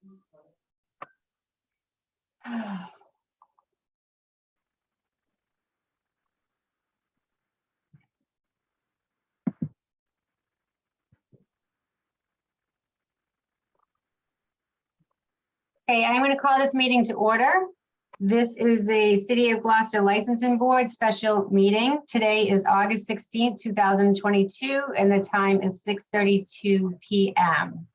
Okay, I'm going to call this meeting to order. This is a City of Gloucester Licensing Board special meeting. Today is August 16th, 2022, and the time is 6:32 p.m.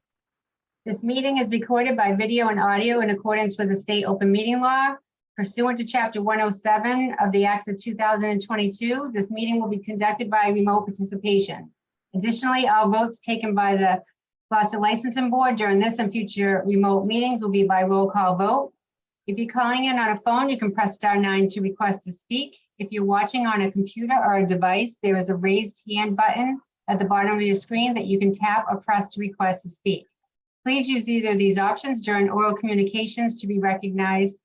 This meeting is recorded by video and audio in accordance with the state open meeting law. Pursuant to Chapter 107 of the Acts of 2022, this meeting will be conducted by remote participation. Additionally, all votes taken by the Gloucester Licensing Board during this and future remote meetings will be by roll call vote. If you're calling in on a phone, you can press *9 to request to speak. If you're watching on a computer or a device, there is a raised hand button at the bottom of your screen that you can tap or press to request to speak. Please use either of these options during oral communications to be recognized.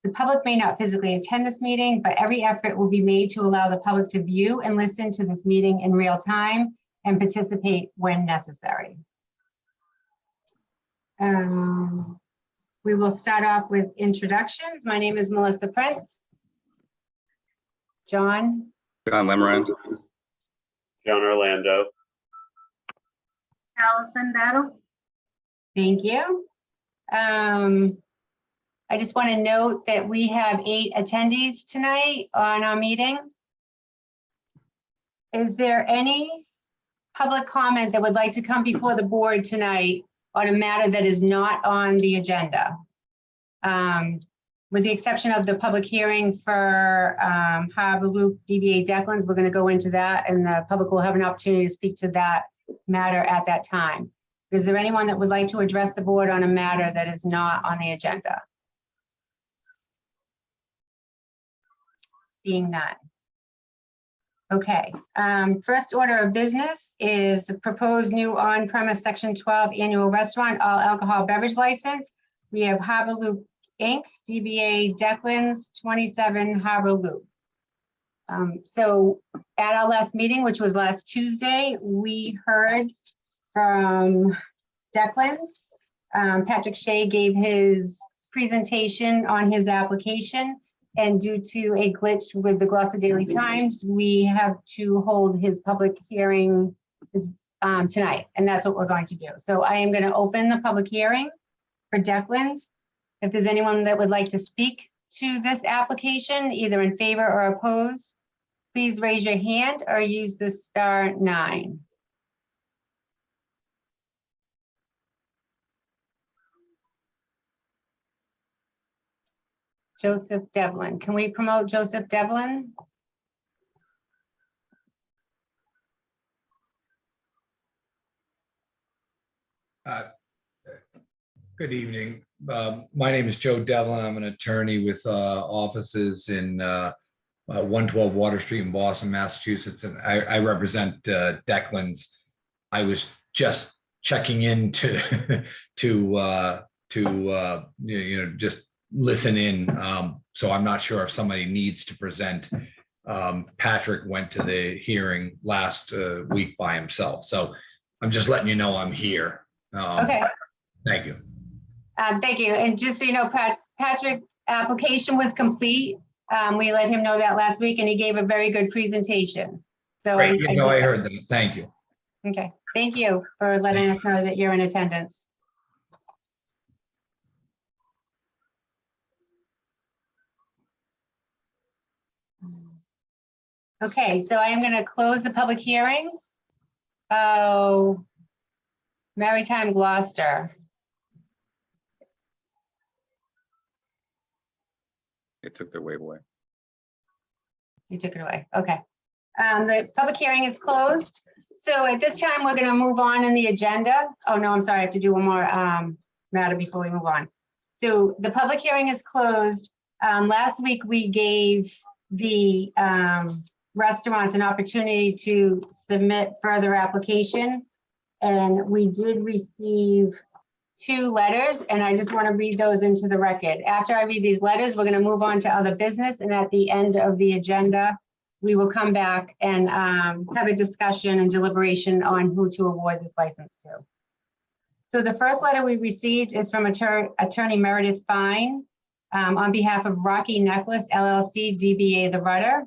The public may not physically attend this meeting, but every effort will be made to allow the public to view and listen to this meeting in real time and participate when necessary. We will start off with introductions. My name is Melissa Prince. John Lemerand. John Orlando. Allison Battle. Thank you. I just want to note that we have 8 attendees tonight on our meeting. Is there any public comment that would like to come before the board tonight on a matter that is not on the agenda? With the exception of the public hearing for Harbor Loop DBA Declan's, we're going to go into that and the public will have an opportunity to speak to that matter at that time. Is there anyone that would like to address the board on a matter that is not on the agenda? Seeing none. Okay, first order of business is the proposed new on-premise Section 12 annual restaurant all alcohol beverage license. We have Harbor Loop Inc., DBA Declan's, 27 Harbor Loop. So at our last meeting, which was last Tuesday, we heard from Declan's. Patrick Shea gave his presentation on his application. And due to a glitch with the Gloucester Daily Times, we have to hold his public hearing tonight, and that's what we're going to do. So I am going to open the public hearing for Declan's. If there's anyone that would like to speak to this application, either in favor or opposed, please raise your hand or use the *9. Joseph Devlin. Can we promote Joseph Devlin? Good evening. My name is Joe Devlin. I'm an attorney with offices in 112 Water Street in Boston, Massachusetts, and I represent Declan's. I was just checking in to just listen in. So I'm not sure if somebody needs to present. Patrick went to the hearing last week by himself. So I'm just letting you know I'm here. Okay. Thank you. Thank you. And just so you know, Patrick's application was complete. We let him know that last week and he gave a very good presentation. So Great. I heard that. Thank you. Okay. Thank you for letting us know that you're in attendance. Okay, so I am going to close the public hearing. Oh, Maritime Gloucester. They took their wave away. You took it away. Okay. The public hearing is closed. So at this time, we're going to move on in the agenda. Oh, no, I'm sorry. I have to do one more matter before we move on. So the public hearing is closed. Last week, we gave the restaurants an opportunity to submit further application. And we did receive 2 letters, and I just want to read those into the record. After I read these letters, we're going to move on to other business. And at the end of the agenda, we will come back and have a discussion and deliberation on who to award this license to. So the first letter we received is from Attorney Meredith Fine on behalf of Rocky Necklace LLC, DBA The Rudder.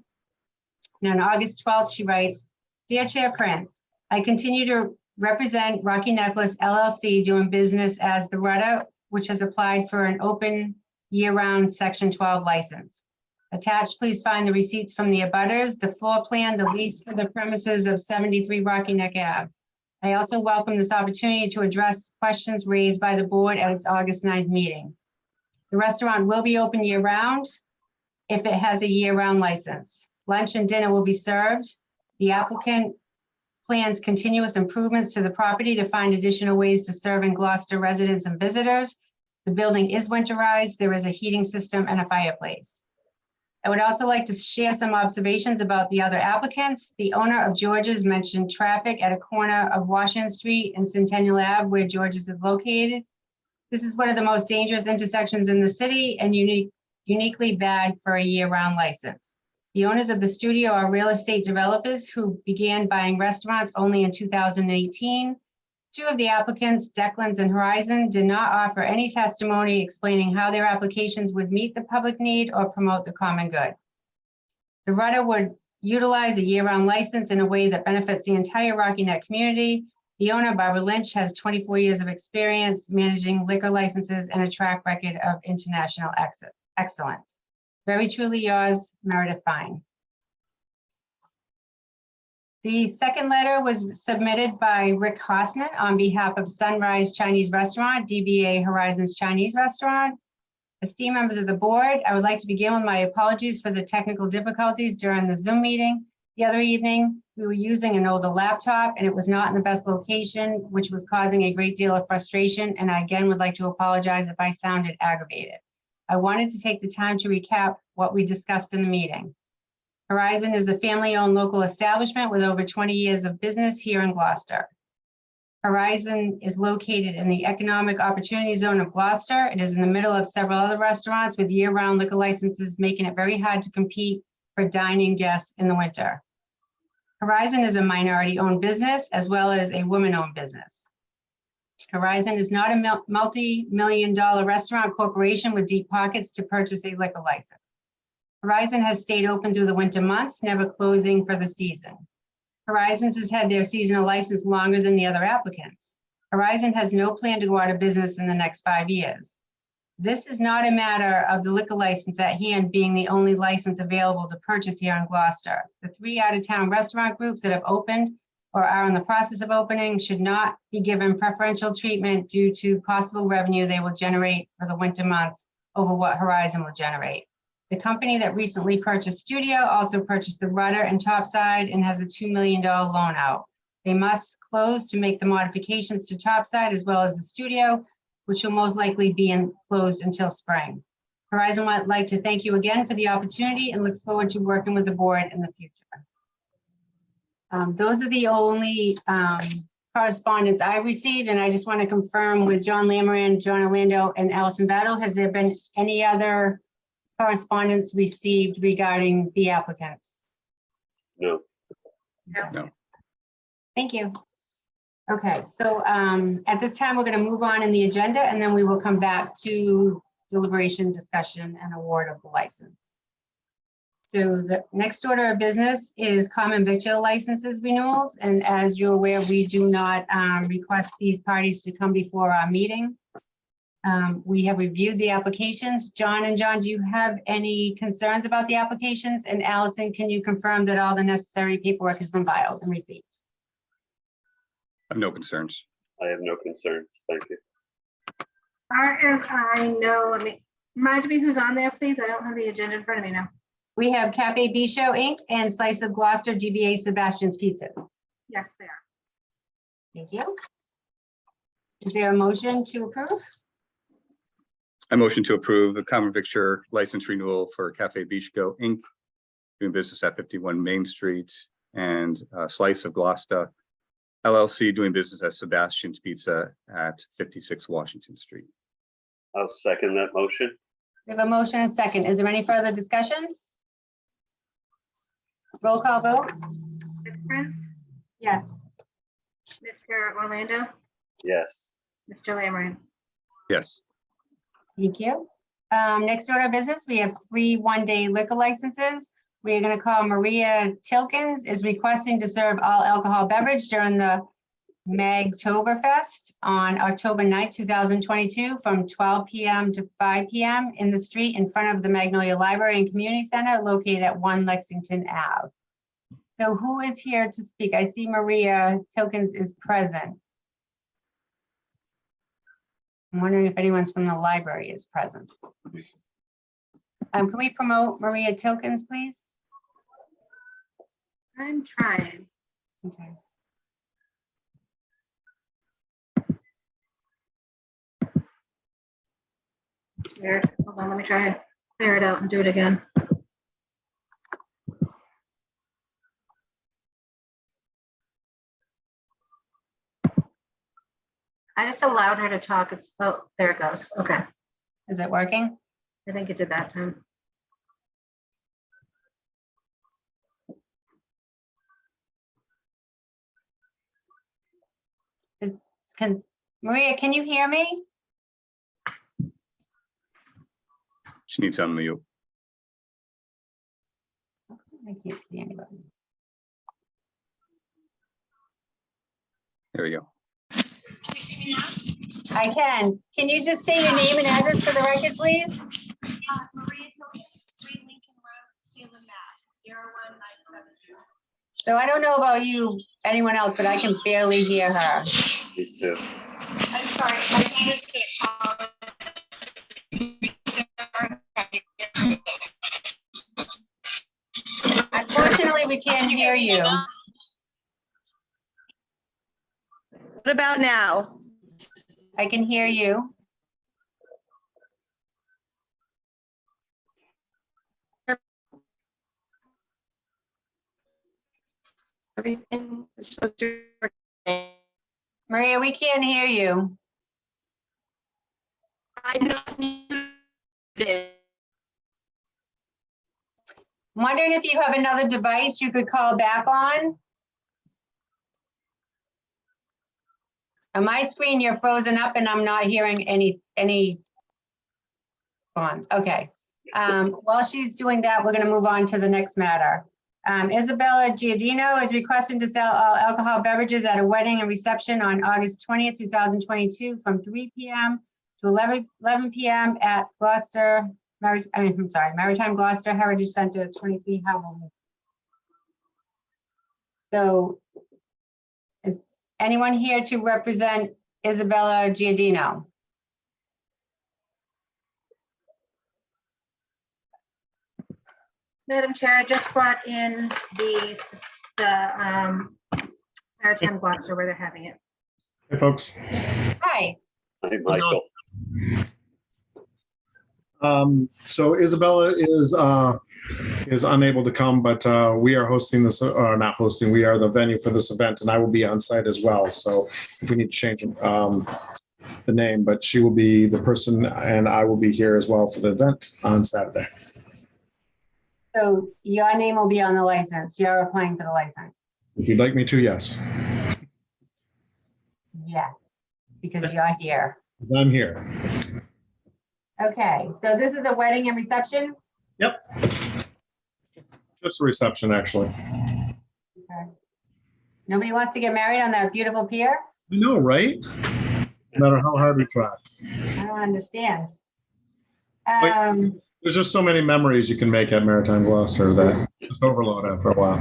And on August 12th, she writes, "Dear Chair Prince, I continue to represent Rocky Necklace LLC doing business as The Rudder, which has applied for an open year-round Section 12 license. Attached, please find the receipts from the abutters, the floor plan, the lease for the premises of 73 Rocky Neck Ave. I also welcome this opportunity to address questions raised by the board at its August 9th meeting. The restaurant will be open year-round if it has a year-round license. Lunch and dinner will be served. The applicant plans continuous improvements to the property to find additional ways to serve in Gloucester residents and visitors. The building is winterized. There is a heating system and a fireplace. I would also like to share some observations about the other applicants. The owner of George's mentioned traffic at a corner of Washington Street and Centennial Ave where George's is located. This is one of the most dangerous intersections in the city and uniquely bad for a year-round license. The owners of the studio are real estate developers who began buying restaurants only in 2018. Two of the applicants, Declan's and Horizon, did not offer any testimony explaining how their applications would meet the public need or promote the common good. The Rudder would utilize a year-round license in a way that benefits the entire Rocky Neck community. The owner, Barbara Lynch, has 24 years of experience managing liquor licenses and a track record of international excellence. Very truly yours, Meredith Fine." The second letter was submitted by Rick Hossman on behalf of Sunrise Chinese Restaurant, DBA Horizons Chinese Restaurant. Esteemed members of the board, I would like to begin with my apologies for the technical difficulties during the Zoom meeting. The other evening, we were using an older laptop and it was not in the best location, which was causing a great deal of frustration. And I again would like to apologize if I sounded aggravated. I wanted to take the time to recap what we discussed in the meeting. Horizon is a family-owned local establishment with over 20 years of business here in Gloucester. Horizon is located in the economic opportunity zone of Gloucester. It is in the middle of several other restaurants with year-round liquor licenses, making it very hard to compete for dining guests in the winter. Horizon is a minority-owned business as well as a woman-owned business. Horizon is not a multi-million-dollar restaurant corporation with deep pockets to purchase a liquor license. Horizon has stayed open through the winter months, never closing for the season. Horizons has had their seasonal license longer than the other applicants. Horizon has no plan to go out of business in the next 5 years. This is not a matter of the liquor license at hand being the only license available to purchase here in Gloucester. The 3 out-of-town restaurant groups that have opened or are in the process of opening should not be given preferential treatment due to possible revenue they will generate for the winter months over what Horizon will generate. The company that recently purchased Studio also purchased the Rudder and Topside and has a $2 million loan out. They must close to make the modifications to Topside as well as the Studio, which will most likely be closed until spring. Horizon would like to thank you again for the opportunity and looks forward to working with the board in the future. Those are the only correspondence I received, and I just want to confirm with John Lamoran, John Orlando, and Allison Battle, has there been any other correspondence received regarding the applicants? No. No. Thank you. Okay, so at this time, we're going to move on in the agenda, and then we will come back to deliberation, discussion, and award of the license. So the next order of business is common victual licenses renewals, and as you're aware, we do not request these parties to come before our meeting. We have reviewed the applications. John, do you have any concerns about the applications? And Allison, can you confirm that all the necessary paperwork has been filed and received? I have no concerns. I have no concerns. Thank you. As far as I know, let me remind me who's on there, please. I don't have the agenda in front of me now. We have Cafe Bichot Inc. and Slice of Gloucester, DBA Sebastian's Pizza. Yes, they are. Thank you. Is there a motion to approve? I motion to approve the common victor license renewal for Cafe Bichot Inc. doing business at 51 Main Street and Slice of Gloucester LLC doing business at Sebastian's Pizza at 56 Washington Street. I'll second that motion. We have a motion and a second. Is there any further discussion? Roll call vote? Ms. Prince, Yes. Mr. Orlando, Yes. Mr. Lammery. Yes. Thank you. Next order of business, we have 3 one-day liquor licenses. We are going to call Maria Tilkins is requesting to serve all alcohol beverage during the Magtoberfest on October 9th, 2022, from 12 p.m. to 5 p.m. in the street in front of the Magnolia Library and Community Center located at 1 Lexington Ave. So who is here to speak? I see Maria Tilkins is present. I'm wondering if anyone's from the library is present. Can we promote Maria Tilkins, please? I'm trying. Okay. It's weird. Hold on, let me try and clear it out and do it again. I just allowed her to talk. It's, oh, there it goes. Okay. Is it working? I think it did that time. Maria, can you hear me? She needs to unmute. I can't see anybody. There we go. Can you see me now? I can. Can you just say your name and address for the record, please? Maria Tilkins, 3 Lincoln Road, Salem, Mass. 01972. So I don't know about you, anyone else, but I can barely hear her. Me too. I'm sorry, my phone is going Unfortunately, we can't hear you. What about now? I can hear you. Everything is supposed to work. Maria, we can't hear you. I'm not muted. I'm wondering if you have another device you could call back on. On my screen, you're frozen up and I'm not hearing any response. Okay. While she's doing that, we're going to move on to the next matter. Isabella Giardino is requesting to sell all alcohol beverages at a wedding and reception on August 20th, 2022 from 3 p.m. to 11 p.m. at Maritime Gloucester Heritage Center, 23 Howell. So is anyone here to represent Isabella Giardino? Madam Chair, I just brought in the Maritime Gloucester where they're having it. Hey, folks. Hi. Hi, Michael. So Isabella is unable to come, but we are hosting this, or not hosting, we are the venue for this event, and I will be on site as well. So if we need to change the name, but she will be the person, and I will be here as well for the event on Saturday. So your name will be on the license. You're applying for the license. If you'd like me to, yes. Yes, because you're here. I'm here. Okay, so this is a wedding and reception? Yep. Just a reception, actually. Okay. Nobody wants to get married on that beautiful pier? I know, right? No matter how hard we try. I don't understand. Wait. There's just so many memories you can make at Maritime Gloucester that just overload after a while.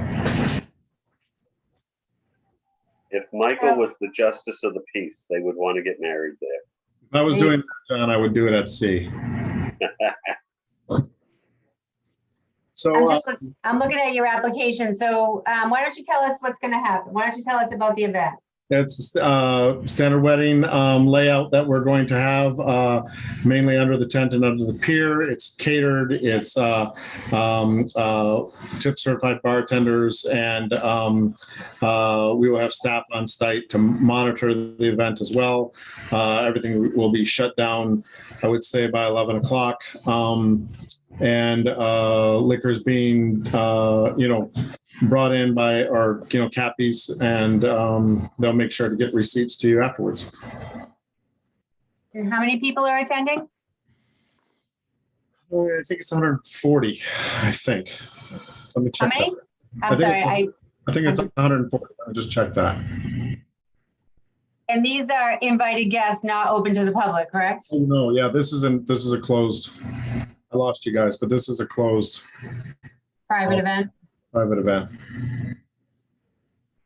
If Michael was the justice of the peace, they would want to get married there. If I was doing that, John, I would do it at sea. So I'm looking at your application. So why don't you tell us what's going to happen? Why don't you tell us about the event? it's a standard wedding layout that we're going to have, mainly under the tent and under the pier. It's catered. It's tip certified bartenders, and we will have staff on site to monitor the event as well. Everything will be shut down, I would say, by 11 o'clock. And liquors being, brought in by our, cappies, and they'll make sure to get receipts to you afterwards. And how many people are attending? I think it's 140, I think. Let me How check that. many? I I'm think sorry, it's- I think it's 140. I'll just check that. and these are invited guests, not open to the public, correct? Oh, no, yeah, this is a closed, I lost you guys, but this is a closed Private event? private event.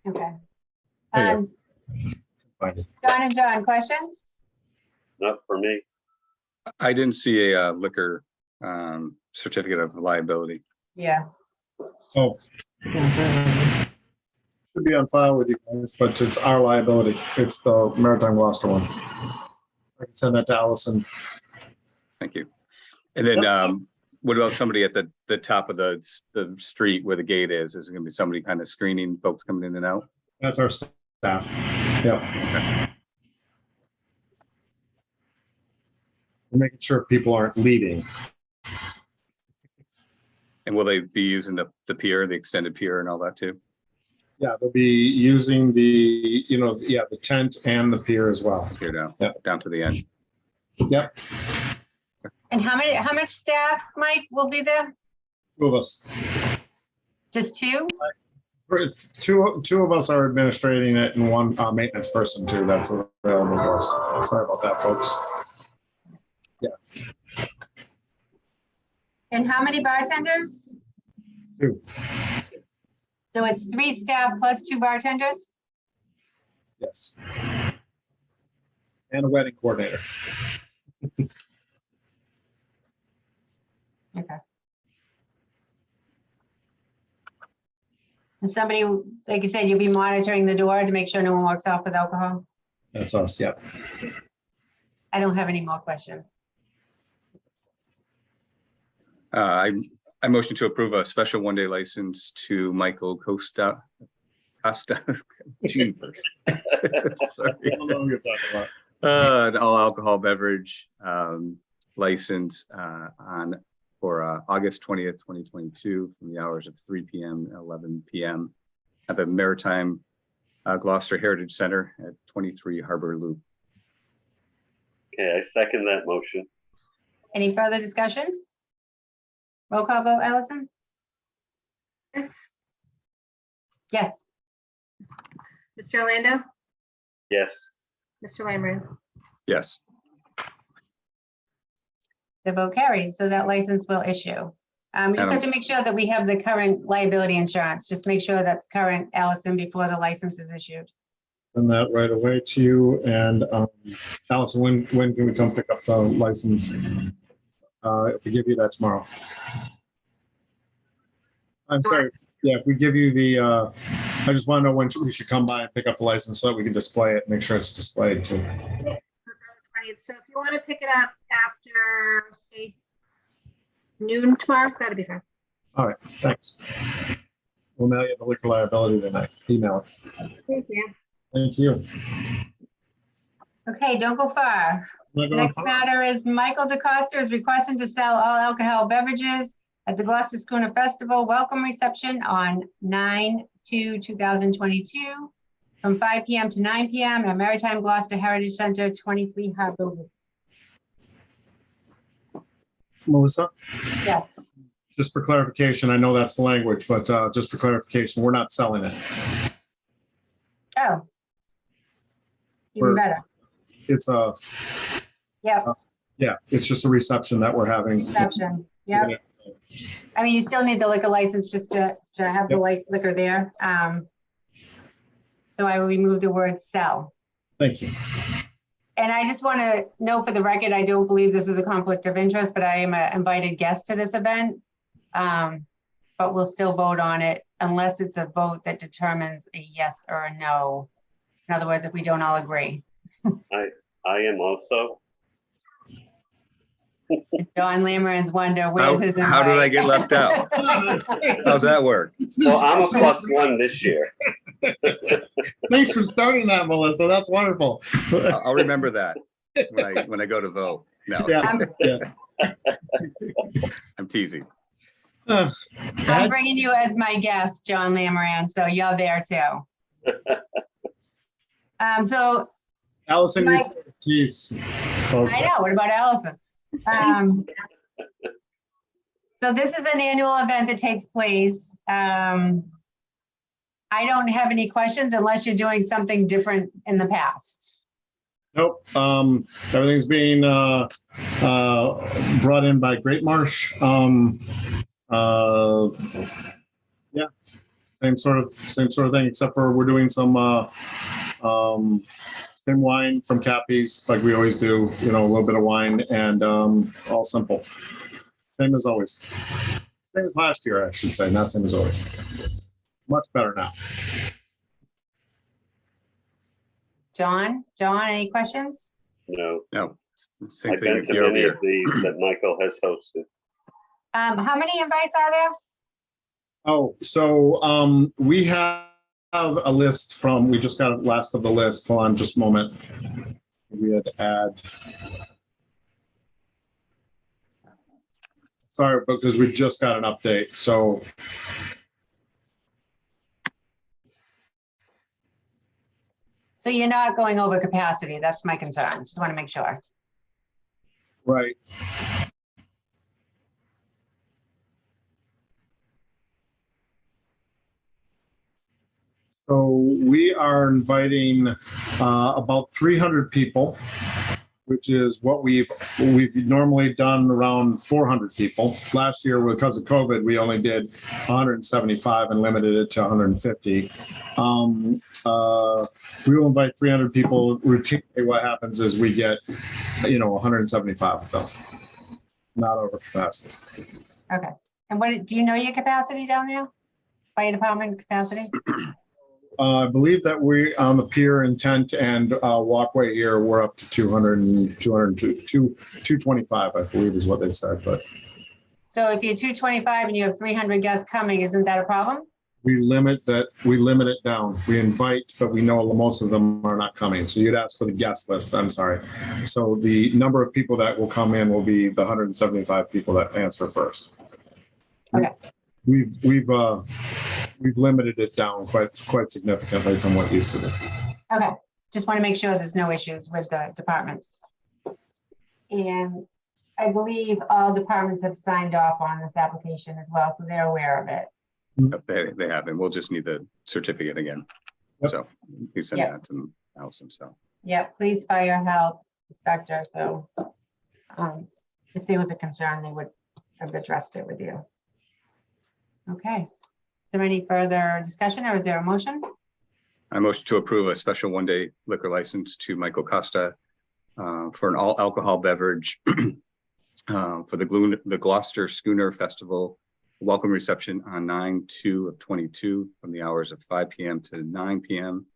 Okay. There you Find it. John and John, questions? Not for me. I didn't see a liquor certificate of liability. Yeah. Oh. Should be on file with you guys, but it's our liability. It's the Maritime Gloucester one. I can send that to Allison. Thank you. And then what about somebody at the top of the street where the gate is? Is it going to be somebody kind of screening folks coming in and out? That's our staff. Yeah. We're making sure people aren't leaving. And will they be using the pier, the extended pier and all that too? Yeah, they'll be using the tent and the pier as well. Pier down, Yeah. down to the end. Yep, And how much staff, Mike, will be there? two of us. Just two? It's two of us are administrating it and one maintenance person too. That's available for us. Sorry about that, folks. And how many bartenders? Two. So it's 3 staff plus 2 bartenders? Yes. And a wedding coordinator. Okay. And somebody, like you said, you'll be monitoring the door to make sure no one walks off with alcohol? That's us, yeah. I don't have any more questions. I motion to approve a special one-day license to Michael Costa. Jeepers. Sorry. I don't know who you're talking about. An all alcohol beverage license for August 20th, 2022, from the hours of 3 p.m. and 11 p.m. at the Maritime Gloucester Heritage Center at 23 Harbor Loop. Okay, I second that motion. Any further discussion? Roll call vote, Allison? Yes. Yes. Mr. Orlando, Yes, Mr. Lamb. Yes. The vote carries, so that license will issue. We just have to make sure that we have the current liability insurance. Just make sure that's current, Allison, before the license is issued. Send that right away to you. And Allison, when can we come pick up the license? If we give you that tomorrow. I'm sorry. Yeah, if we give you the, I just want to know when we should come by and pick up the license so that we can display it, make sure it's displayed too. So if you want to pick it up after, say, noon tomorrow, that'd be fine. All right, thanks. We'll mail you the liquor liability tonight. Email it. Thank you. Thank you. Okay, don't go far. Am I going Next far? matter is Michael DeCosta is requesting to sell all alcohol beverages at the Gloucester Schooner Festival welcome reception on 9/2/2022 from 5 p.m. to 9 p.m. at Maritime Gloucester Heritage Center, 23 Harbor Loop. Melissa, Yes. just for clarification, I know that's the language, but just for clarification, we're not selling it. Oh. Even We're- better. It's a, Yep, yeah, it's just a reception that we're having. reception. Yep. I mean, you still need the liquor license just to have the liquor there. So I will remove the word sell. Thank you. And I just want to note for the record, I don't believe this is a conflict of interest, but I am an invited guest to this event. But we'll still vote on it unless it's a vote that determines a yes or a no. In other words, if we don't all agree. I am also. John Lammer's wonder, where's his? How did I invite? get left out? How's that work? Well, I'm a +1 this year. Thanks for starting that, Melissa. That's wonderful. I'll remember that when I go to vote. No, Yeah, yeah. I'm teasing. I'm bringing you as my guest, John Lammeran, so you're there too. So Allison, you Mike- too. Jeez. folks. I know, what about Allison? So this is an annual event that takes place. I don't have any questions unless you're doing something different in the past. Nope, everything's being, brought in by Great Marsh. Yeah, same sort of thing, except for we're doing some, thin wine from Cappy's, like we always do, you know, a little bit of wine and, all simple. Same as always. Same as last year, I should say, not same as always. Much better now. John, any questions? No, No. Same I've thing been to year over many of year. these that Michael has hosted. How many invites are there? Oh, so we have a list from, we just got a last of the list. Hold on just a moment. We had to add. Sorry, because we just got an update. So So you're not going over capacity. That's my concern. Just want to make sure. right. So we are inviting about 300 people, which is what we've normally done around 400 people. Last year, because of COVID, we only did 175 and limited it to 150. We will invite 300 people. Routinely, what happens is we get, 175 of them, not over capacity. Okay. And what, do you know your capacity down there? Fire department capacity? I believe that we, on the pier and tent and walkway here, we're up to 200 and 225, I believe is what they said, but So if you're 225 and you have 300 guests coming, isn't that a problem? we limit it down. We invite, but we know most of them are not coming. So you'd ask for the guest list, I'm sorry. So the number of people that will come in will be the 175 people that answer first. Okay. We've limited it down quite significantly from what used to be. Okay. Just want to make sure there's no issues with the departments. And I believe all departments have signed off on this application as well, so they're aware of it. They have, and we'll just need the certificate again. Yep. So we send Yep. that to Allison, so. Yep, police, fire, health, inspector, so if there was a concern, they would have addressed it with you. Okay. Is there any further discussion or is there a motion? I motion to approve a special one-day liquor license to Michael Costa for an all alcohol beverage for the Gloucester Schooner Festival welcome reception on 9/2/22 from the hours of 5 p.m. to 9 p.m.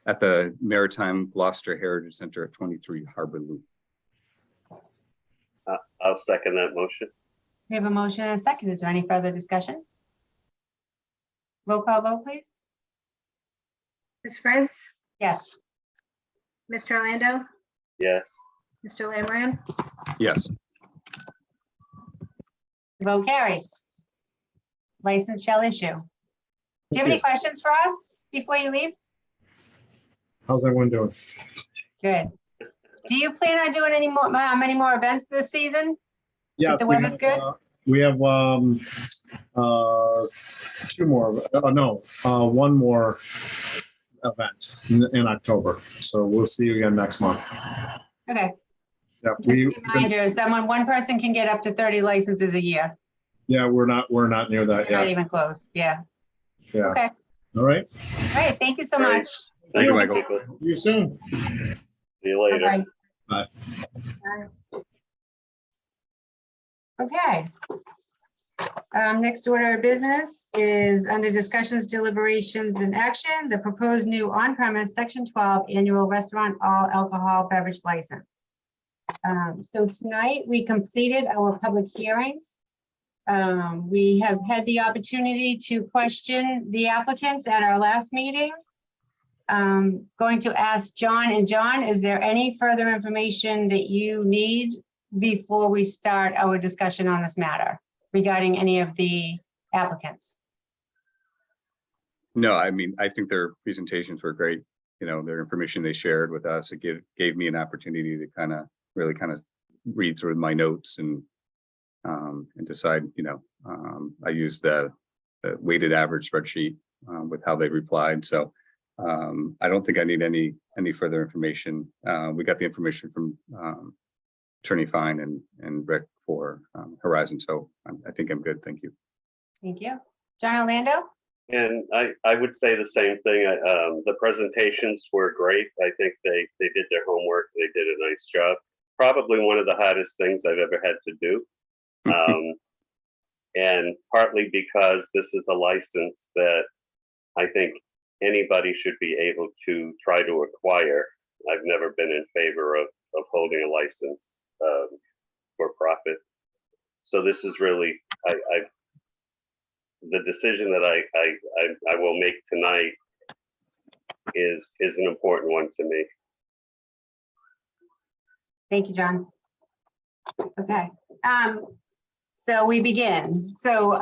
at the Maritime Gloucester Heritage Center at 23 Harbor Loop. I'll second that motion. We have a motion and a second. Is there any further discussion? Roll call vote, please. Ms. Prince, Yes. Mr. Orlando, Yes, Mr. Lamb, Yes, Vote carries. License shall issue. Do you have any questions for us before you leave? How's everyone doing? Good. Do you plan on doing any more, many more events this season? Yes, the we weather's have, good? We have two more, one more event in October. So we'll see you again next month. Okay. Yeah, Just a reminder, one person can get up to 30 licenses a year. we're not near that Not yet. even close. Yeah. Yeah. Okay. All right. All right. Thank you so Great. much. Thank you, thanks, Michael. Michael. See you soon. See you later. Bye-bye. Bye. Okay. Next order of business is under discussions, deliberations, and action, the proposed new on-premise Section 12 annual restaurant all alcohol beverage license. So tonight we completed our public hearings. We have had the opportunity to question the applicants at our last meeting. Going to ask John, and John, is there any further information that you need before we start our discussion on this matter regarding any of the applicants? no, I mean, I think their presentations were great. Their information they shared with us, it gave me an opportunity to kind of really kind of read through my notes and decide, I use the weighted average spreadsheet with how they replied. So I don't think I need any further information. We got the information from Attorney Fine and Rick for Horizon. So I think I'm good. Thank you. Thank you. John Orlando? And I would say the same thing. The presentations were great. I think they did their homework. They did a nice job. Probably one of the hardest things I've ever had to do. And partly because this is a license that I think anybody should be able to try to acquire. I've never been in favor of holding a license for profit. So this is really, the decision that I will make tonight is an important one to me. Thank you, John. Okay. So we begin. So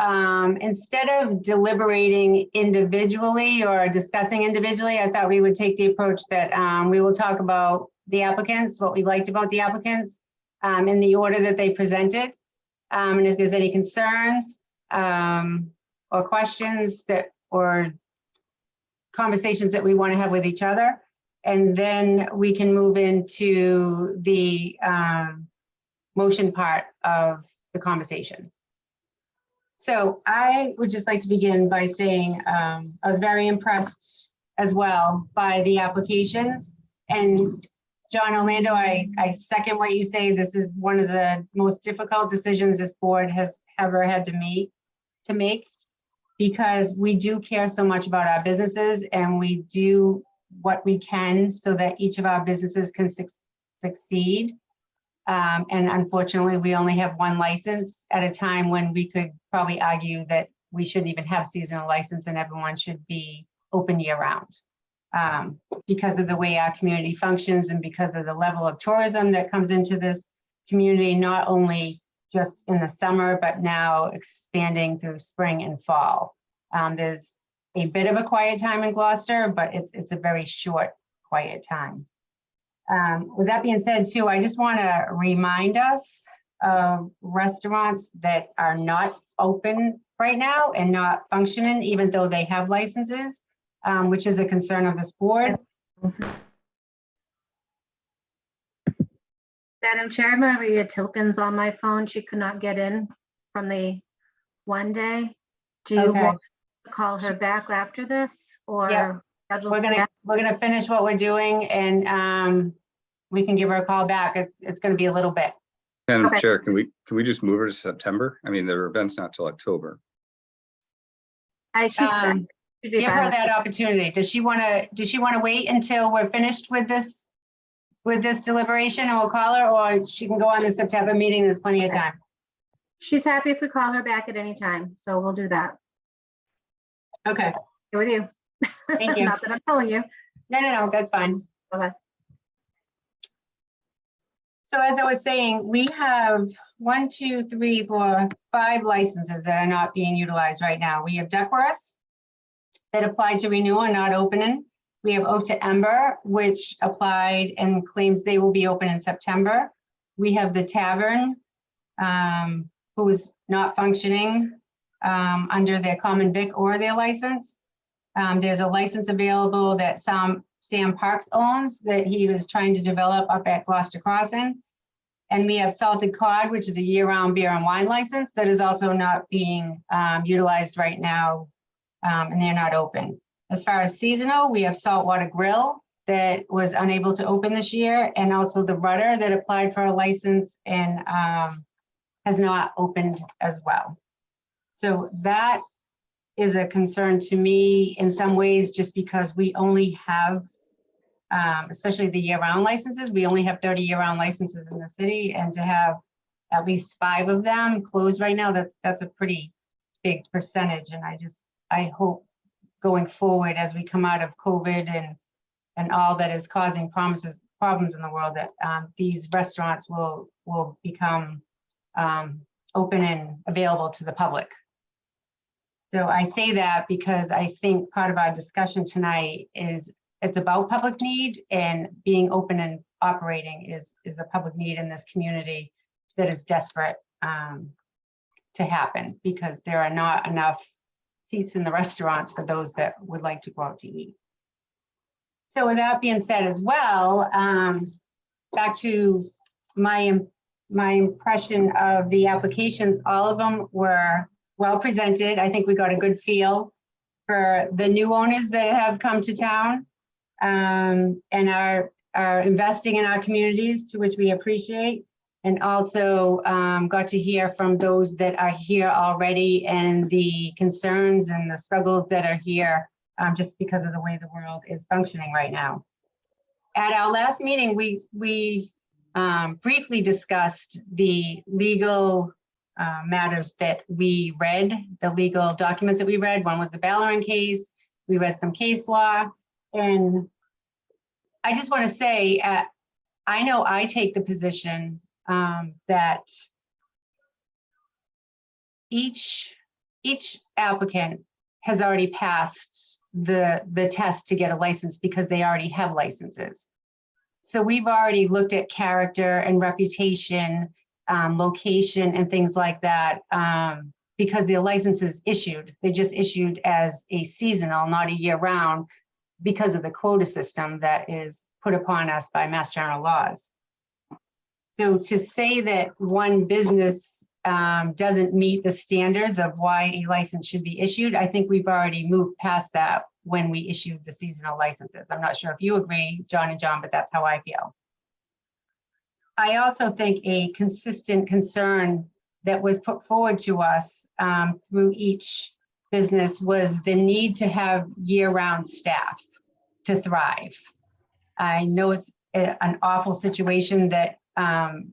instead of deliberating individually or discussing individually, I thought we would take the approach that we will talk about the applicants, what we liked about the applicants, in the order that they presented. And if there's any concerns or questions or conversations that we want to have with each other. And then we can move into the motion part of the conversation. So I would just like to begin by saying I was very impressed as well by the applications. And John Orlando, I second what you say. This is one of the most difficult decisions this board has ever had to make, because we do care so much about our businesses and we do what we can so that each of our businesses can succeed. And unfortunately, we only have one license at a time when we could probably argue that we shouldn't even have seasonal license and everyone should be open year round. Because of the way our community functions and because of the level of tourism that comes into this community, not only just in the summer, but now expanding through spring and fall. There's a bit of a quiet time in Gloucester, but it's a very short, quiet time. With that being said, too, I just want to remind us of restaurants that are not open right now and not functioning, even though they have licenses, which is a concern of this board. Madam Chair, Maria Tilkins on my phone. She could not get in from the one day. Do you Okay. want to call her back after this or? Yep. schedule We're gonna finish what we're doing and we can give her a call back. It's gonna be a little bit. Madam Okay. Chair, can we just move her to September? I mean, their event's not till October. She's fine. She'd be Give fine her with that opportunity. Does she wanna wait until we're finished with this deliberation and we'll call her, or she can go on the September meeting? There's plenty of time. She's happy if we call her back at any time, so we'll do that. Okay, Here with you. thank you. Not that I'm telling you. No, that's fine. Bye-bye. So as I was saying, we have 1, 2, 3, 4, 5 licenses that are not being utilized right now. We have Duckworth's that applied to renew and not opening. We have Oak to Ember, which applied and claims they will be open in September. We have the Tavern, who is not functioning under their common vic or their license. There's a license available that Sam Parks owns that he was trying to develop up at Gloucester Crossing. And we have Salted Cod, which is a year-round beer and wine license that is also not being utilized right now, and they're not open. As far as seasonal, we have Saltwater Grill that was unable to open this year, and also the Rudder that applied for a license and has not opened as well. So that is a concern to me in some ways, just because we only have, especially the year-round licenses, we only have 30 year-round licenses in the city, and to have at least 5 of them closed right now, that's a pretty big percentage. And I hope going forward as we come out of COVID and all that is causing problems in the world, that these restaurants will become open and available to the public. So I say that because I think part of our discussion tonight is it's about public need and being open and operating is a public need in this community that is desperate to happen, because there are not enough seats in the restaurants for those that would like to go out to eat. So with that being said as well, back to my impression of the applications, all of them were well presented. I think we got a good feel for the new owners that have come to town and are investing in our communities, to which we appreciate. And also got to hear from those that are here already and the concerns and the struggles that are here just because of the way the world is functioning right now. At our last meeting, we briefly discussed the legal matters that we read, the legal documents that we read. One was the Ballerin case. We read some case law. And I just want to say, I know I take the position that each applicant has already passed the test to get a license because they already have licenses. So we've already looked at character and reputation, location and things like that, because the license is issued. They just issued as a seasonal, not a year round, because of the quota system that is put upon us by Mass General laws. So to say that one business doesn't meet the standards of why a license should be issued, I think we've already moved past that when we issued the seasonal licenses. I'm not sure if you agree, John and John, but that's how I feel. I also think a consistent concern that was put forward to us through each business was the need to have year-round staff to thrive. I know it's an awful situation that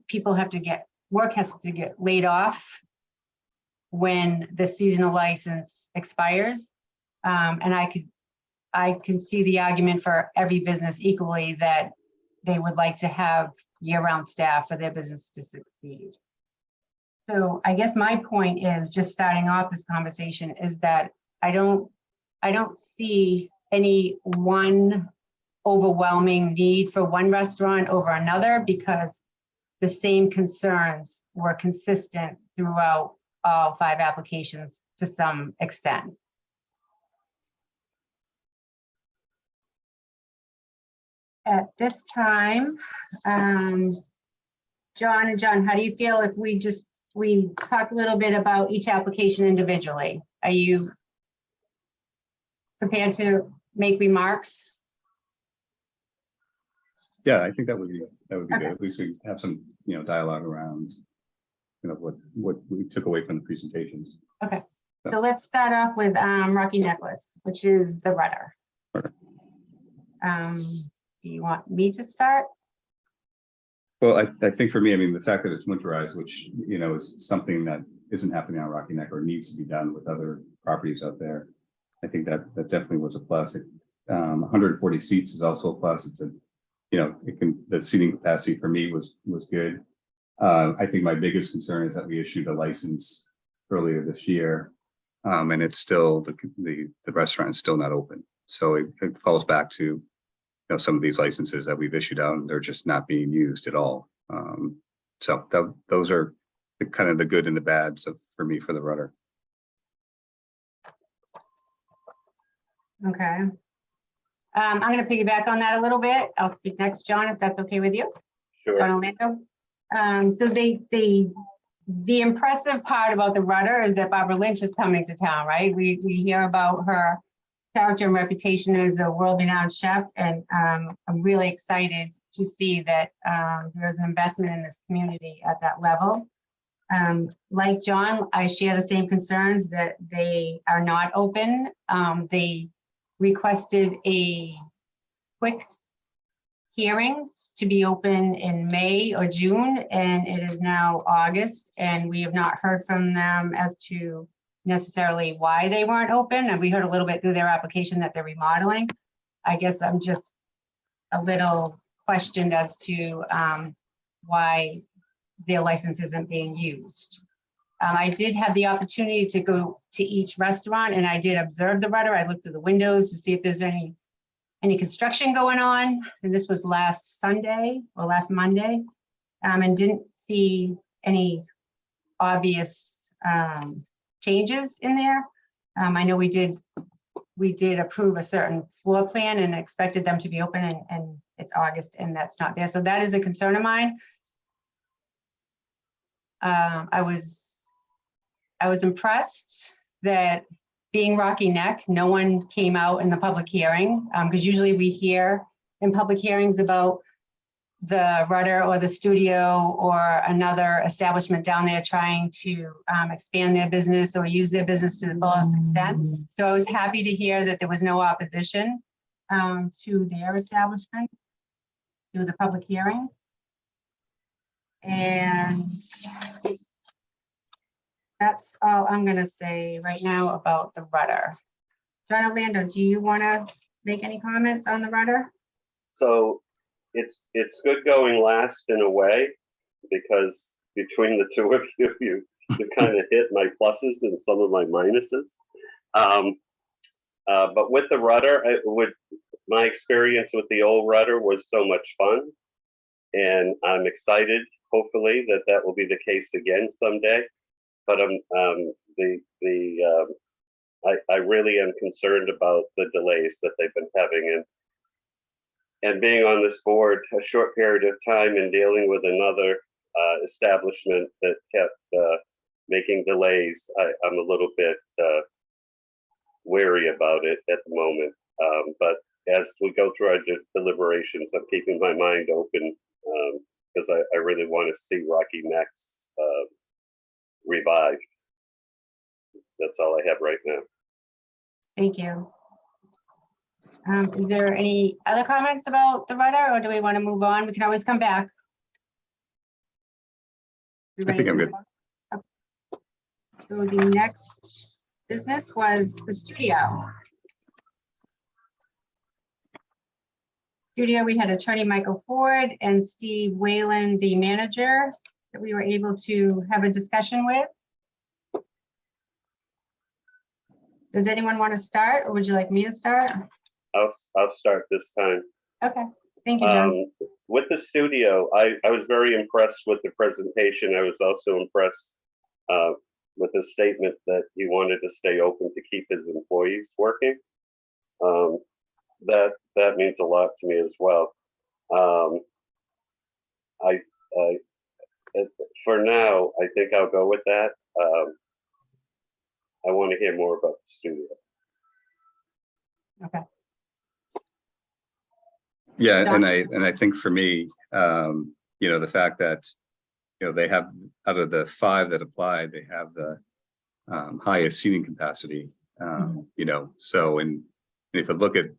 people have to work has to get laid off when the seasonal license expires. And I can see the argument for every business equally that they would like to have year-round staff for their business to succeed. So I guess my point is, just starting off this conversation, is that I don't see any one overwhelming need for one restaurant over another, because the same concerns were consistent throughout all 5 applications to some extent. At this time, John and John, how do you feel if we talk a little bit about each application individually? Are you prepared to make remarks? Yeah, I think that would be Okay. good. At least we have some, dialogue around, what we took away from the presentations. Okay, so let's start off with Rocky Necklace, which is the rudder. Rudder. Do you want me to start? Well, I think for me, the fact that it's winterized, which, is something that isn't happening on Rocky Neck or needs to be done with other properties out there. I think that definitely was a plus. 140 seats is also a plus. It's the seating capacity for me was good. I think my biggest concern is that we issued a license earlier this year, and it's still, the restaurant is still not open. So it falls back to, some of these licenses that we've issued out, and they're just not being used at all. So those are kind of the good and the bad for me for the rudder. Okay. I'm going to piggyback on that a little bit. I'll speak next, John, if that's okay with you. Sure. John Orlando. So the impressive part about the rudder is that Barbara Lynch is coming to town, right? We hear about her character and reputation as a world-renowned chef, and I'm really excited to see that there's an investment in this community at that level. Like John, I share the same concerns that they are not open. They requested a quick hearing to be open in May or June, and it is now August, and we have not heard from them as to necessarily why they weren't open. And we heard a little bit through their application that they're remodeling. I guess I'm just a little questioned as to why their license isn't being used. I did have the opportunity to go to each restaurant, and I did observe the rudder. I looked through the windows to see if there's any any construction going on. And this was last Sunday or last Monday, and didn't see any obvious changes in there. I know we did approve a certain floor plan and expected them to be open, and it's August and that's not there. So that is a concern of mine. I was impressed that being Rocky Neck, no one came out in the public hearing, because usually we hear in public hearings about the Rudder or the studio or another establishment down there trying to expand their business or use their business to the fullest extent. So I was happy to hear that there was no opposition to their establishment through the public hearing. And that's all I'm gonna say right now about the Rudder. John Orlando, do you wanna make any comments on the Rudder? So it's good going last in a way, because between the two of you, you kind of hit my pluses and some of my minuses. But with the Rudder, my experience with the old Rudder was so much fun, and I'm excited, hopefully, that will be the case again someday. But I really am concerned about the delays that they've been having, and being on this board a short period of time and dealing with another establishment that kept making delays, I'm a little bit wary about it at the moment. But as we go through our deliberations, I'm keeping my mind open, because I really want to see Rocky Neck's revived. That's all I have right now. Thank you. Is there any other comments about the Rudder, or do we want to move on? We can always come back. You I think ready I'm to good. move on? So the next business was the studio. Studio, we had attorney Michael Ford and Steve Whalen, the manager, that we were able to have a discussion with. Does anyone want to start, or would you like me to start? I'll start this time. Okay, thank you, John. With the studio, I was very impressed with the presentation. I was also impressed with the statement that he wanted to stay open to keep his employees working. That means a lot to me as well. For now, I think I'll go with that. I want to hear more about the studio. Okay. Yeah, Don? and I think for me, the fact that, they have, out of the 5 that applied, they have the highest seating capacity, so, and if you look at,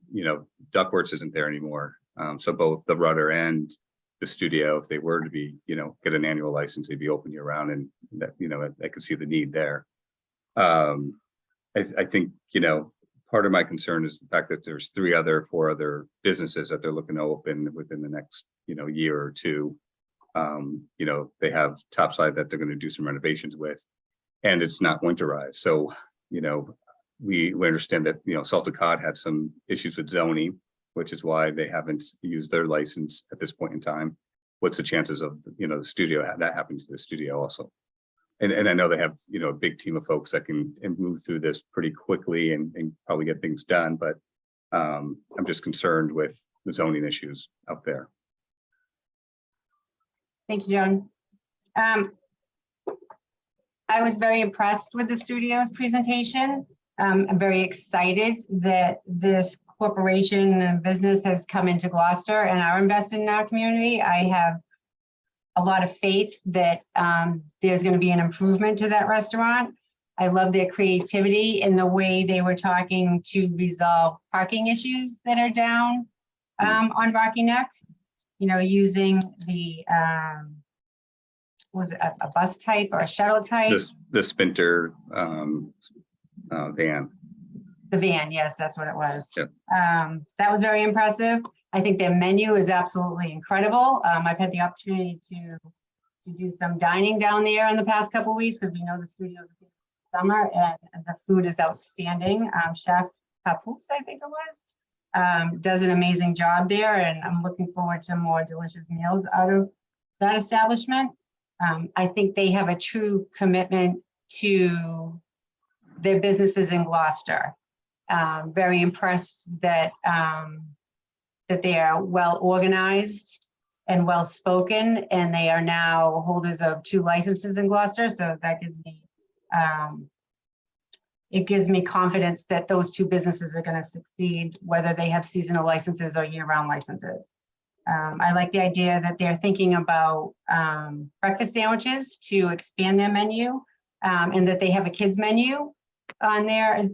Duckworth's isn't there anymore. So both the Rudder and the studio, if they were to be, get an annual license, they'd be open year round, and that, I could see the need there. I think, part of my concern is the fact that there's 4 other businesses that they're looking to open within the next, year or two. They have topside that they're going to do some renovations with, and it's not winterized. So, we understand that, Salted Cod had some issues with zoning, which is why they haven't used their license at this point in time. What's the chances of, the studio, that happening to the studio also? And I know they have, a big team of folks that can move through this pretty quickly and probably get things done, but I'm just concerned with the zoning issues out there. Thank you, John. I was very impressed with the studio's presentation. I'm very excited that this corporation and business has come into Gloucester and are invested in our community. I have a lot of faith that there's going to be an improvement to that restaurant. I love their creativity in the way they were talking to resolve parking issues that are down on Rocky Neck, using the, was it a bus type or a shuttle type? The Sprinter van. The van, yes, that's what it was. Yep. That was very impressive. I think their menu is absolutely incredible. I've had the opportunity to do some dining down there in the past couple of weeks, because we know the studio's summer, and the food is outstanding. Chef Papoose, I think it was, does an amazing job there, and I'm looking forward to more delicious meals out of that establishment. I think they have a true commitment to their businesses in Gloucester. Very impressed that that they are well organized and well spoken, and they are now holders of 2 licenses in Gloucester. So that gives me it gives me confidence that those 2 businesses are going to succeed, whether they have seasonal licenses or year-round licenses. I like the idea that they're thinking about breakfast sandwiches to expand their menu, and that they have a kids menu on there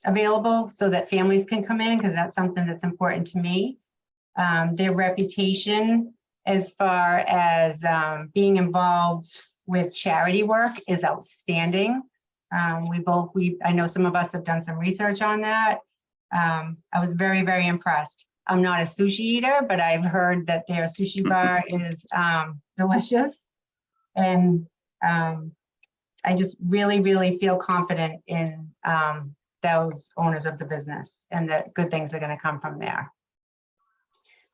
available so that families can come in, because that's something that's important to me. Their reputation as far as being involved with charity work is outstanding. I know some of us have done some research on that. I was very, very impressed. I'm not a sushi eater, but I've heard that their sushi bar is delicious. And I just really, really feel confident in those owners of the business, and that good things are going to come from there.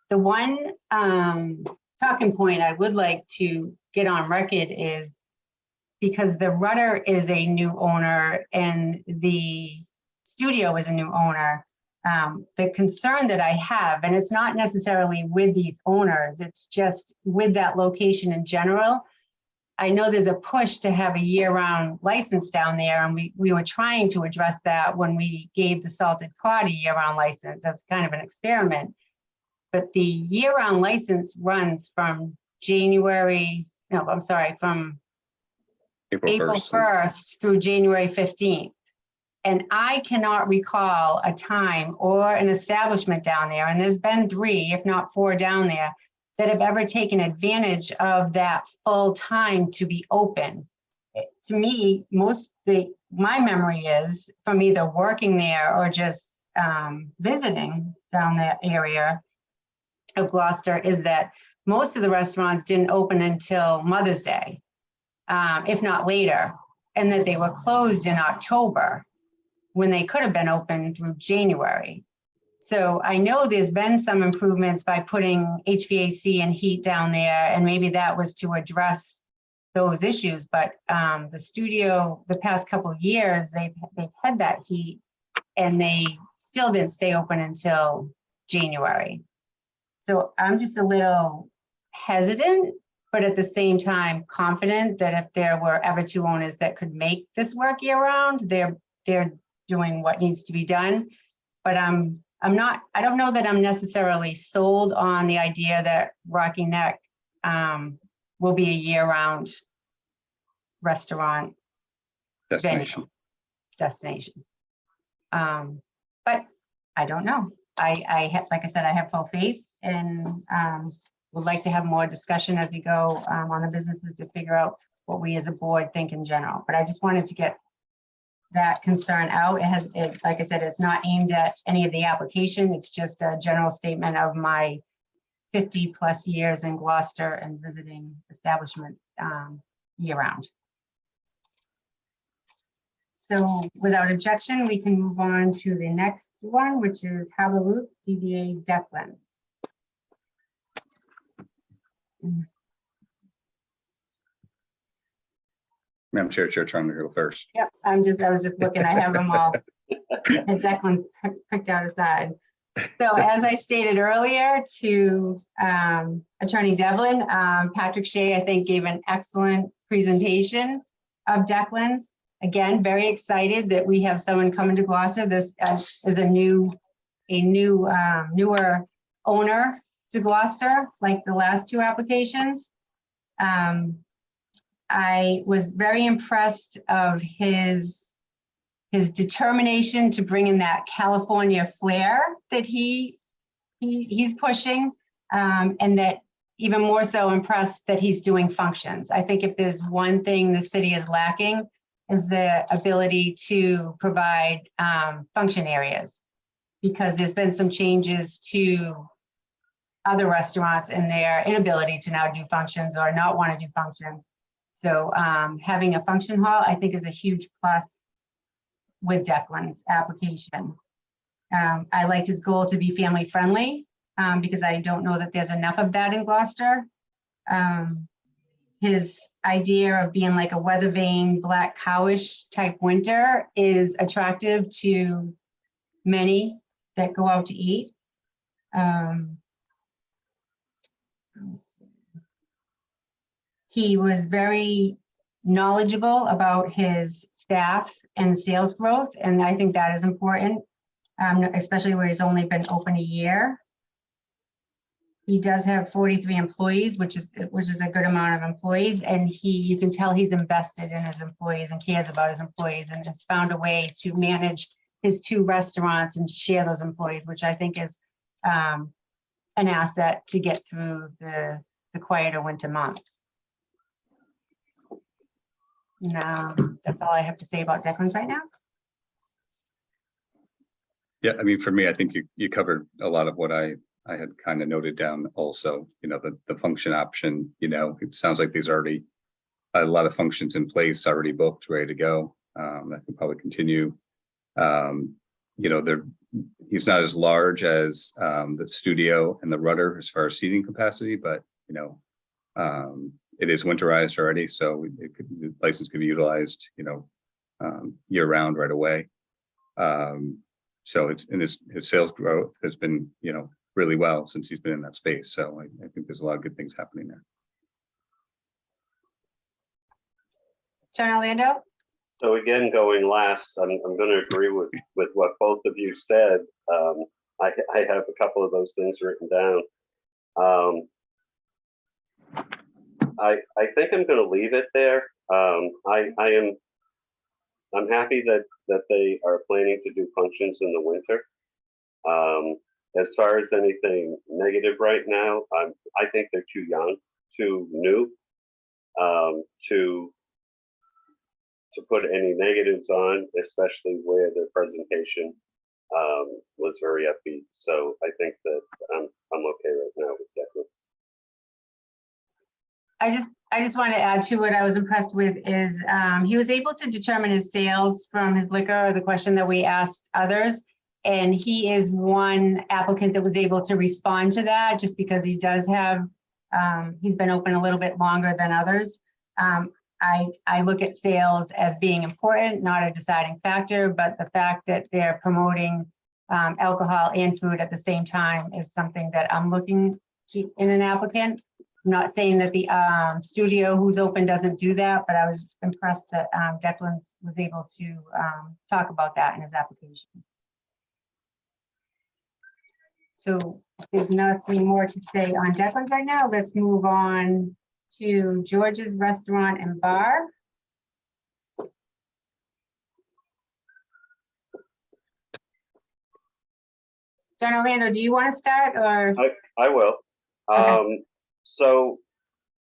The one talking point I would like to get on record is, because the Rudder is a new owner and the studio is a new owner, the concern that I have, and it's not necessarily with these owners, it's just with that location in general. I know there's a push to have a year-round license down there, and we were trying to address that when we gave the Salted Cod a year-round license as kind of an experiment. But the year-round license runs from from April 1st through January 15th. And I cannot recall a time or an establishment down there, and there's been 3, if not 4 down there, that have ever taken advantage of that full time to be open. To me, my memory is from either working there or just visiting down that area of Gloucester, is that most of the restaurants didn't open until Mother's Day, if not later, and that they were closed in October when they could have been open through January. So I know there's been some improvements by putting HVAC and heat down there, and maybe that was to address those issues. But the studio, the past couple of years, they've had that heat, and they still didn't stay open until January. So I'm just a little hesitant, but at the same time confident that if there were ever 2 owners that could make this work year round, they're doing what needs to be done. But I don't know that I'm necessarily sold on the idea that Rocky Neck will be a year-round restaurant Destination. destination. But I don't know. Like I said, I have full faith, and would like to have more discussion as we go on the businesses to figure out what we as a board think in general. But I just wanted to get that concern out. Like I said, it's not aimed at any of the application. It's just a general statement of my 50+ years in Gloucester and visiting establishments year round. So without objection, we can move on to the next one, which is Hallelujah DBA Declan's. Madam Chair, it's your turn to go first. Yep, I was just looking, I have them all. And Declan's picked out aside. So as I stated earlier to Attorney Devlin, Patrick Shea, I think, gave an excellent presentation of Declan's. Again, very excited that we have someone coming to Gloucester. This is a newer owner to Gloucester, like the last 2 applications. I was very impressed of his determination to bring in that California flair that he's pushing, and that even more so impressed that he's doing functions. I think if there's one thing the city is lacking, is the ability to provide function areas, because there's been some changes to other restaurants and their inability to now do functions or not want to do functions. So having a function hall, I think, is a huge plus with Declan's application. I liked his goal to be family friendly, because I don't know that there's enough of that in Gloucester. His idea of being like a weather vane, black cowish type winter is attractive to many that go out to eat. He was very knowledgeable about his staff and sales growth, and I think that is important, especially where he's only been open a year. He does have 43 employees, which is a good amount of employees, and you can tell he's invested in his employees and cares about his employees, and has found a way to manage his 2 restaurants and share those employees, which I think is an asset to get through the quieter winter months. No, that's all I have to say about Declan's right now. Yeah, I mean, for me, I think you covered a lot of what I had kind of noted down also, the function option, it sounds like there's already a lot of functions in place, already booked, ready to go. That can probably continue. He's not as large as the studio and the Rudder as far as seating capacity, but, it is winterized already, so the license can be utilized, year round right away. So it's in his sales growth has been, really well since he's been in that space. So I think there's a lot of good things happening there. John Orlando? So again, going last, I'm going to agree with what both of you said. I have a couple of those things written down. I think I'm going to leave it there. I'm happy that they are planning to do functions in the winter. As far as anything negative right now, I think they're too young, too new, to put any negatives on, especially where the presentation was very upbeat. So I think that I'm okay right now with Declan's. I just want to add to what I was impressed with is he was able to determine his sales from his liquor, the question that we asked others. And he is one applicant that was able to respond to that just because he does have, he's been open a little bit longer than others. I look at sales as being important, not a deciding factor, but the fact that they're promoting alcohol and food at the same time is something that I'm looking to in an applicant. I'm not saying that the studio who's open doesn't do that, but I was impressed that Declan was able to talk about that in his application. So if there's nothing more to say on Declan right now, let's move on to George's Restaurant and Bar. John Orlando, do you want to start or? I will. Okay. So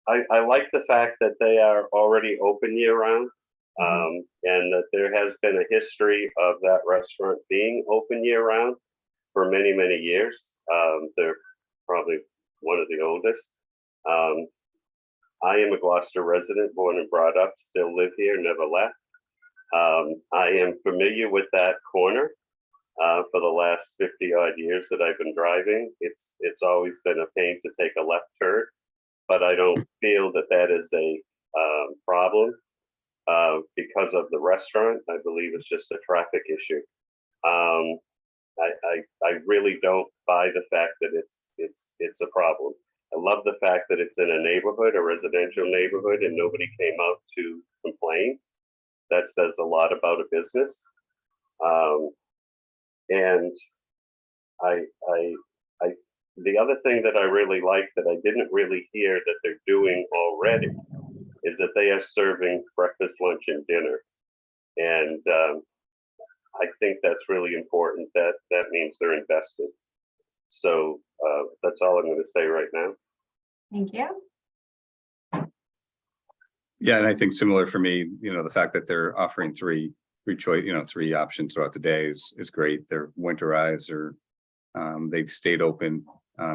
I like the fact that they are already open year round, and that there has been a history of that restaurant being open year round for many, many years. They're probably one of the oldest. I am a Gloucester resident, born and brought up, still live here, never left. I am familiar with that corner for the last 50 odd years that I've been driving. It's always been a pain to take a left turn, but I don't feel that that is a problem because of the restaurant. I believe it's just a traffic issue. I really don't buy the fact that it's a problem. I love the fact that it's in a neighborhood, a residential neighborhood, and nobody came out to complain. That says a lot about a business. And the other thing that I really like that I didn't really hear that they're doing already is that they are serving breakfast, lunch, and dinner. And I think that's really important. That means they're invested. So that's all I'm going to say right now. Thank you. Yeah, and I think similar for me, the fact that they're offering three choice, three options throughout the day is great. They're winterized, or they've stayed open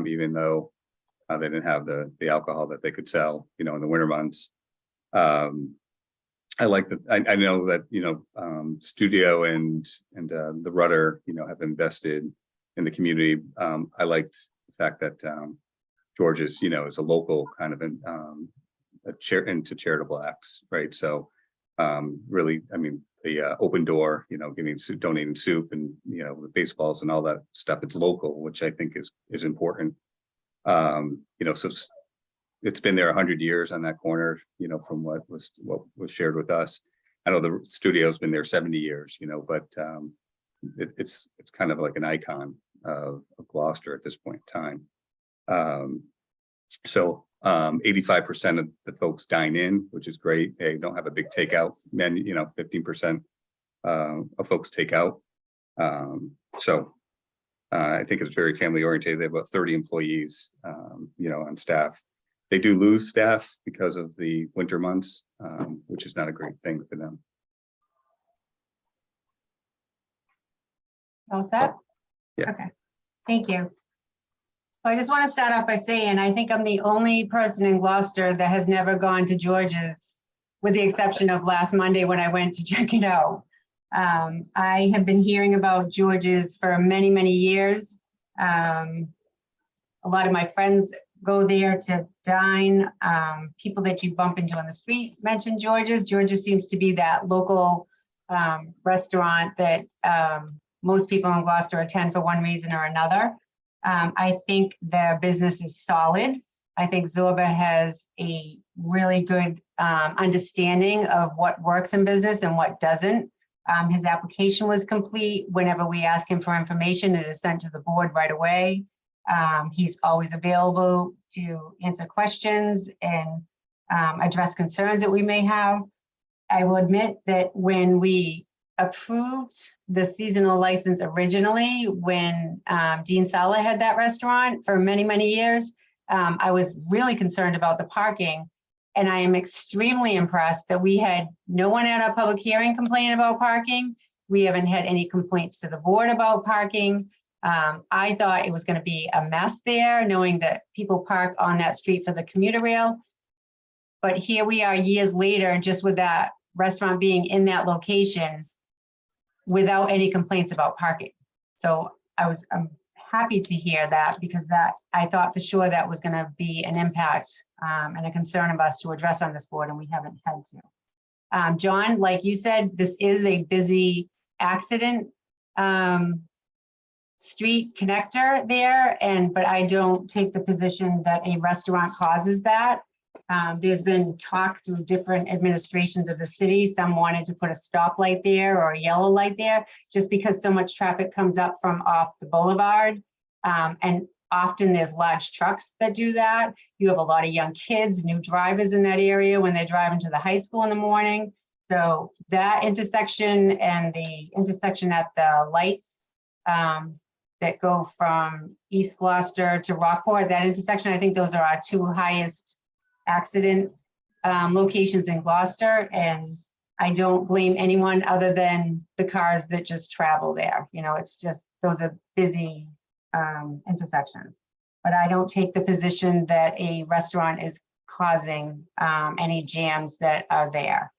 even though they didn't have the alcohol that they could sell, in the winter months. I like that. I know that, Studio and the Rudder, have invested in the community. I liked the fact that George's, is a local kind of into charitable acts, right? So really, I mean, the open door, giving soup, donating soup, and the baseballs and all that stuff. It's local, which I think is important. So it's been there 100 years on that corner, from what was shared with us. I know the studio's been there 70 years, but it's kind of like an icon of Gloucester at this point in time. So 85% of the folks dine in, which is great. They don't have a big takeout menu, 15% of folks take out. So I think it's very family oriented. They have about 30 employees, on staff. They do lose staff because of the winter months, which is not a great thing for them. All set? Yeah. Okay, thank you. So I just want to start off by saying, I think I'm the only person in Gloucester that has never gone to George's, with the exception of last Monday when I went to check it out. I have been hearing about George's for many, many years. A lot of my friends go there to dine. People that you bump into on the street mention George's. George's seems to be that local restaurant that most people in Gloucester attend for one reason or another. I think their business is solid. I think Zorba has a really good understanding of what works in business and what doesn't. His application was complete. Whenever we ask him for information, it is sent to the board right away. He's always available to answer questions and address concerns that we may have. I will admit that when we approved the seasonal license originally, when Dean Sala had that restaurant for many, many years, I was really concerned about the parking. And I am extremely impressed that we had no one at our public hearing complain about parking. We haven't had any complaints to the board about parking. I thought it was going to be a mess there, knowing that people park on that street for the commuter rail. But here we are years later, just with that restaurant being in that location without any complaints about parking. So I'm happy to hear that, because that I thought for sure that was going to be an impact and a concern of us to address on this board, and we haven't had to. John, like you said, this is a busy accident street connector there, but I don't take the position that a restaurant causes that. There's been talk through different administrations of the city. Some wanted to put a stoplight there or a yellow light there, just because so much traffic comes up from off the boulevard. And often there's large trucks that do that. You have a lot of young kids, new drivers in that area when they're driving to the high school in the morning. So that intersection and the intersection at the lights that go from East Gloucester to Rockport, that intersection, I think those are our two highest accident locations in Gloucester. And I don't blame anyone other than the cars that just travel there. It's just, those are busy intersections. But I don't take the position that a restaurant is causing any jams that are there.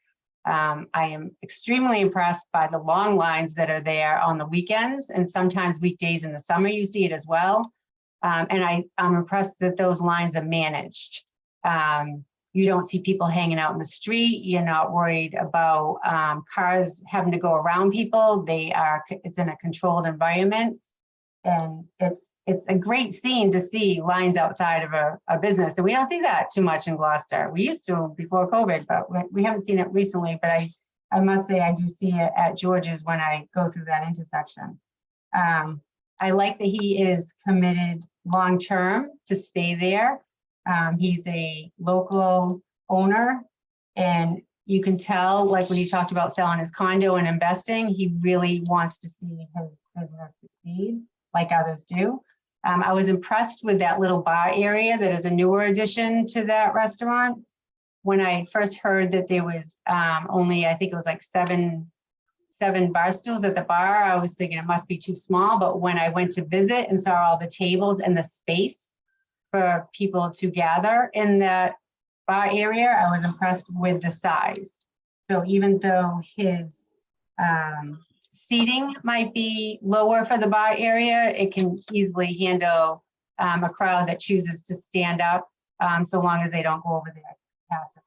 I am extremely impressed by the long lines that are there on the weekends, and sometimes weekdays in the summer, you see it as well. And I'm impressed that those lines are managed. You don't see people hanging out in the street. You're not worried about cars having to go around people. It's in a controlled environment. And it's a great scene to see lines outside of a business. And we don't see that too much in Gloucester. We used to before COVID, but we haven't seen it recently. But I must say I do see it at George's when I go through that intersection. I like that he is committed long-term to stay there. He's a local owner, and you can tell, like when he talked about selling his condo and investing, he really wants to see his business succeed like others do. I was impressed with that little bar area that is a newer addition to that restaurant. When I first heard that there was only, I think it was like seven bar stools at the bar, I was thinking it must be too small. But when I went to visit and saw all the tables and the space for people to gather in that bar area, I was impressed with the size. So even though his seating might be lower for the bar area, it can easily handle a crowd that chooses to stand up, so long as they don't go over their capacity.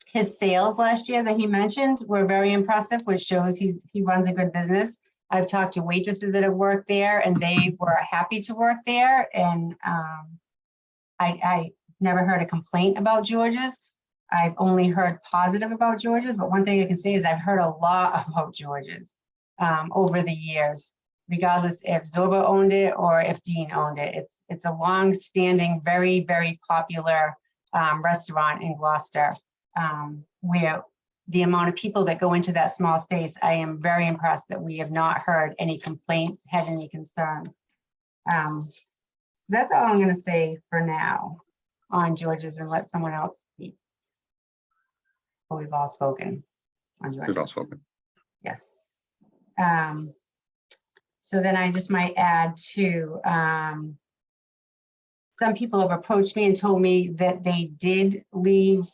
His sales last year that he mentioned were very impressive, which shows he runs a good business. I've talked to waitresses that have worked there, and they were happy to work there. And I never heard a complaint about George's. I've only heard positive about George's, but one thing I can say is I've heard a lot about George's over the years, regardless if Zorba owned it or if Dean owned it. It's a long-standing, very, very popular restaurant in Gloucester, where the amount of people that go into that small space, I am very impressed that we have not heard any complaints, had any concerns. That's all I'm going to say for now on George's, and let someone else speak. But we've all spoken on George's. We've all spoken. Yes. So then I just might add to, some people have approached me and told me that they did leave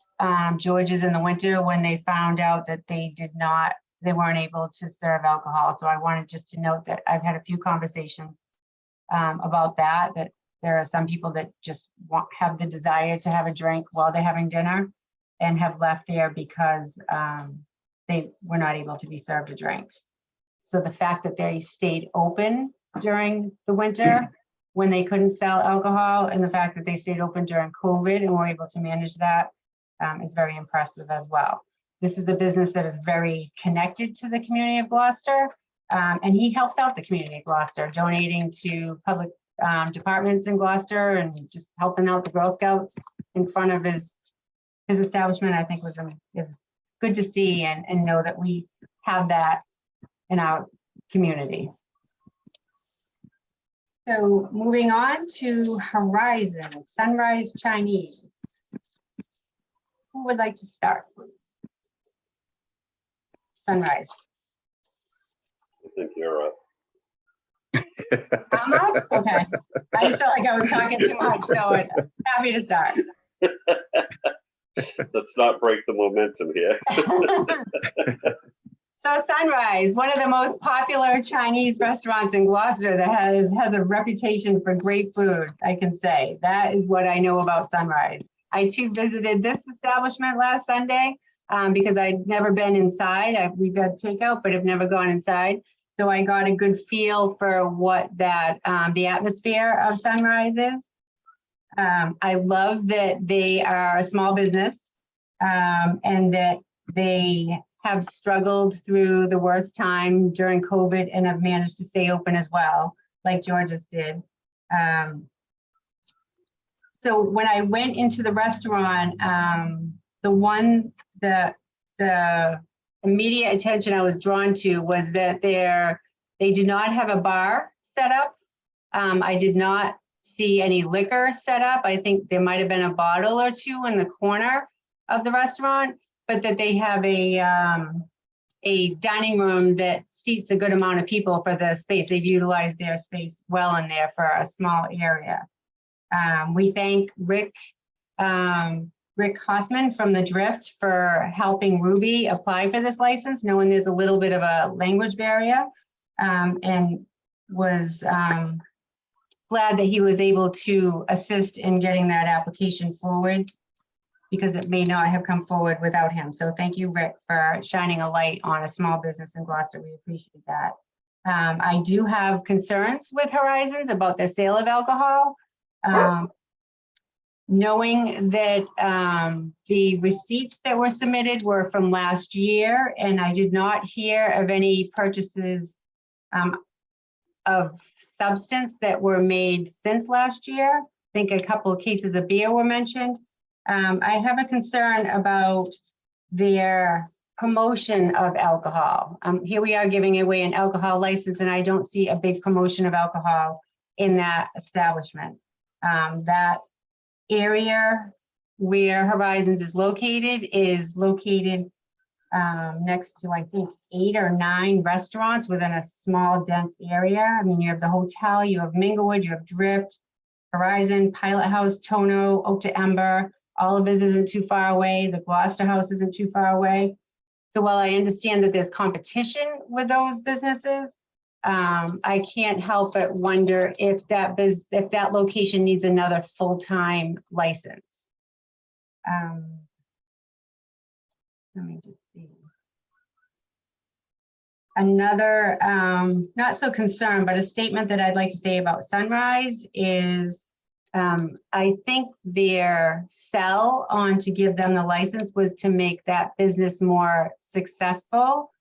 George's in the winter when they found out that they weren't able to serve alcohol. So I wanted just to note that I've had a few conversations about that there are some people that just have the desire to have a drink while they're having dinner and have left there because they were not able to be served a drink. So the fact that they stayed open during the winter when they couldn't sell alcohol, and the fact that they stayed open during COVID and were able to manage that is very impressive as well. This is a business that is very connected to the community of Gloucester, and he helps out the community of Gloucester, donating to public departments in Gloucester and just helping out the Girl Scouts in front of his establishment. I think is good to see and know that we have that in our community. So moving on to Horizon, Sunrise Chinese. Who would like to start? Sunrise. I think you're up. I'm up? Okay. I just felt like I was talking too much, so I'm happy to start. Let's not break the momentum here. So Sunrise, one of the most popular Chinese restaurants in Gloucester that has a reputation for great food, I can say. That is what I know about Sunrise. I too visited this establishment last Sunday because I'd never been inside. We've had takeout, but have never gone inside. So I got a good feel for what the atmosphere of Sunrise is. I love that they are a small business and that they have struggled through the worst time during COVID and have managed to stay open as well, like George's did. So when I went into the restaurant, the immediate attention I was drawn to was that they do not have a bar set up. I did not see any liquor set up. I think there might have been a bottle or two in the corner of the restaurant, but that they have a dining room that seats a good amount of people for the space. They've utilized their space well in there for a small area. We thank Rick Hossman from The Drift for helping Ruby apply for this license, knowing there's a little bit of a language barrier, and was glad that he was able to assist in getting that application forward, because it may not have come forward without him. So thank you, Rick, for shining a light on a small business in Gloucester. We appreciate that. I do have concerns with Horizons about the sale of alcohol. Knowing that the receipts that were submitted were from last year, and I did not hear of any purchases of substance that were made since last year. I think a couple of cases of beer were mentioned. I have a concern about their promotion of alcohol. Here we are giving away an alcohol license, and I don't see a big promotion of alcohol in that establishment. That area where Horizons is located next to, I think, 8 or 9 restaurants within a small, dense area. I mean, you have the hotel, you have Minglewood, you have Drift, Horizon, Pilot House, Tono, Oak to Ember. Oliver's isn't too far away, the Gloucester House isn't too far away. So while I understand that there's competition with those businesses, I can't help but wonder if that location needs another full-time license. Let me just see. Another, not so concerned, but a statement that I'd like to say about Sunrise is, I think their sell on to give them the license was to make that business more successful,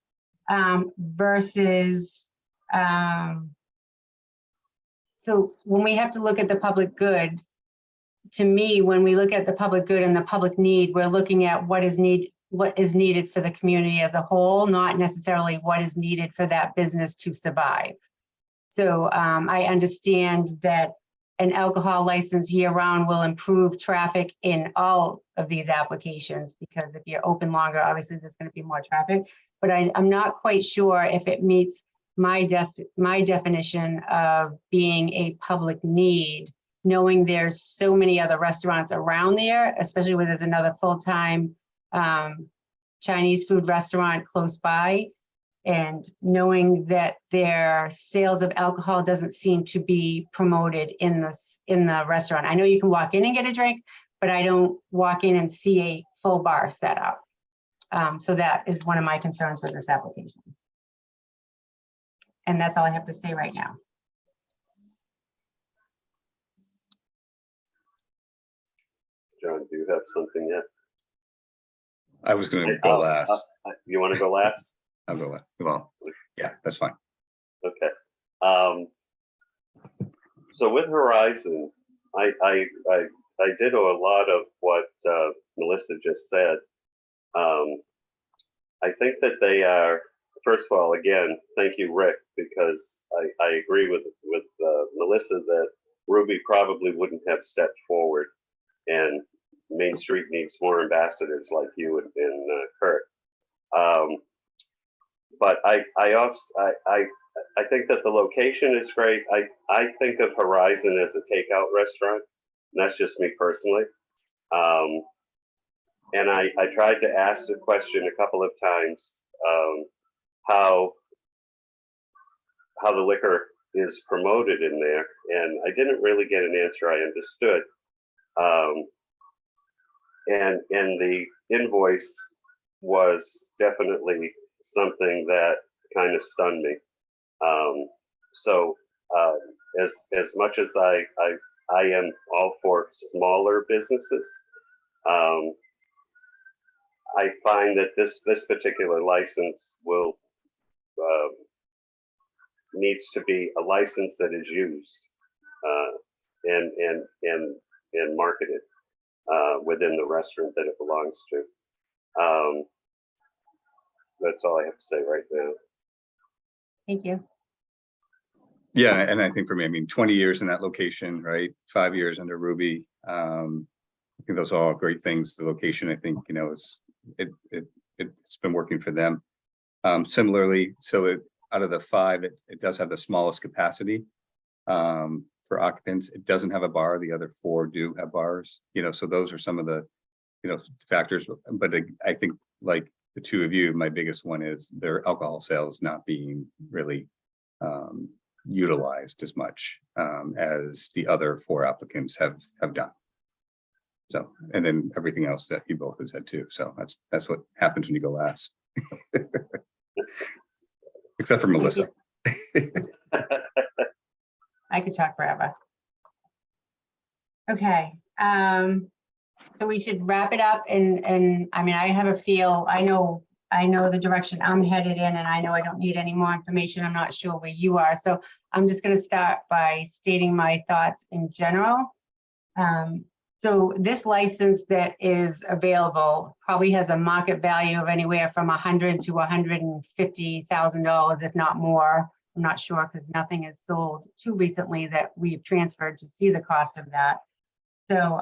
versus, so when we have to look at the public good, to me, when we look at the public good and the public need, we're looking at what is needed for the community as a whole, not necessarily what is needed for that business to survive. So I understand that an alcohol license year-round will improve traffic in all of these applications, because if you're open longer, obviously there's going to be more traffic. But I'm not quite sure if it meets my definition of being a public need, knowing there's so many other restaurants around there, especially when there's another full-time Chinese food restaurant close by, and knowing that their sales of alcohol doesn't seem to be promoted in the restaurant. I know you can walk in and get a drink, but I don't walk in and see a full bar set up. So that is one of my concerns with this application. And that's all I have to say right now. John, do you have something yet? I was gonna go last. You want to go last? I'll go last. Well, yeah, that's fine. Okay. So with Horizon, I did a lot of what Melissa just said. I think that they are, first of all, again, thank you, Rick, because I agree with Melissa that Ruby probably wouldn't have stepped forward, and Main Street needs more ambassadors like you and Kurt. But I think that the location is great. I think of Horizon as a takeout restaurant, and that's just me personally. And I tried to ask the question a couple of times, how the liquor is promoted in there, and I didn't really get an answer I understood. And the invoice was definitely something that kind of stunned me. So as much as I am all for smaller businesses, I find that this particular license will needs to be a license that is used and marketed within the restaurant that it belongs to. That's all I have to say right now. Thank you. Yeah, and I think for me, I mean, 20 years in that location, right? 5 years under Ruby. I think those are all great things. The location, I think, you know, it's been working for them. Similarly, so out of the 5, it does have the smallest capacity for occupants. It doesn't have a bar. The other 4 do have bars. You know, so those are some of the, you know, factors. But I think, like the two of you, my biggest one is their alcohol sales not being really utilized as much as the other 4 applicants have done. So, and then everything else that you both have said too. So that's what happens when you go last. Except for Melissa. I could talk forever. Okay, so we should wrap it up, and I mean, I have a feel, I know the direction I'm headed in, and I know I don't need any more information. I'm not sure where you are, so I'm just going to start by stating my thoughts in general. So this license that is available probably has a market value of anywhere from $100,000 to $150,000, if not more. I'm not sure, because nothing is sold too recently that we've transferred to see the cost of that. So